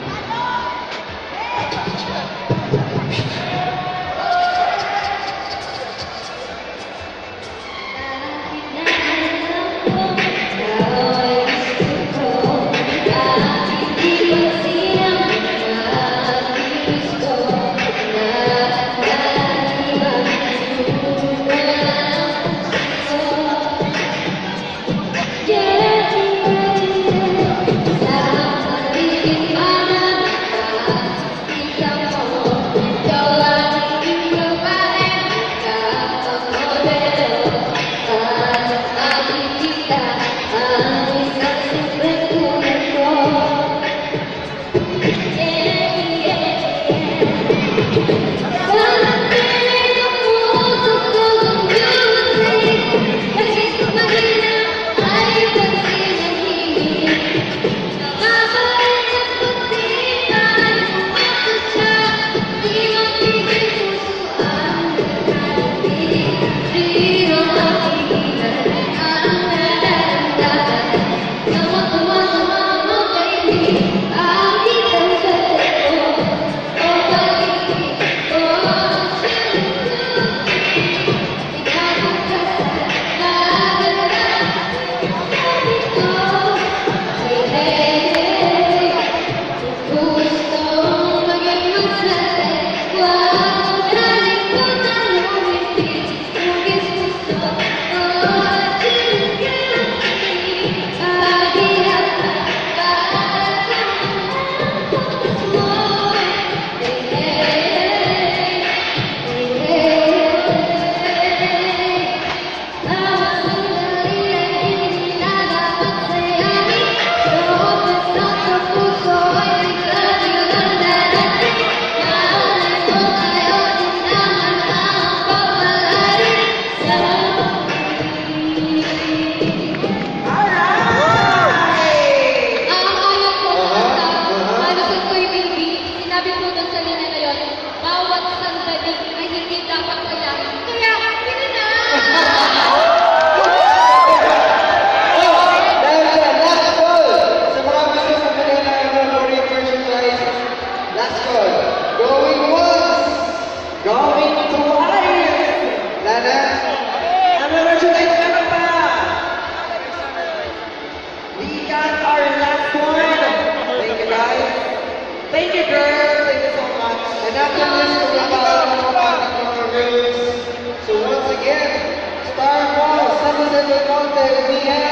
father, we have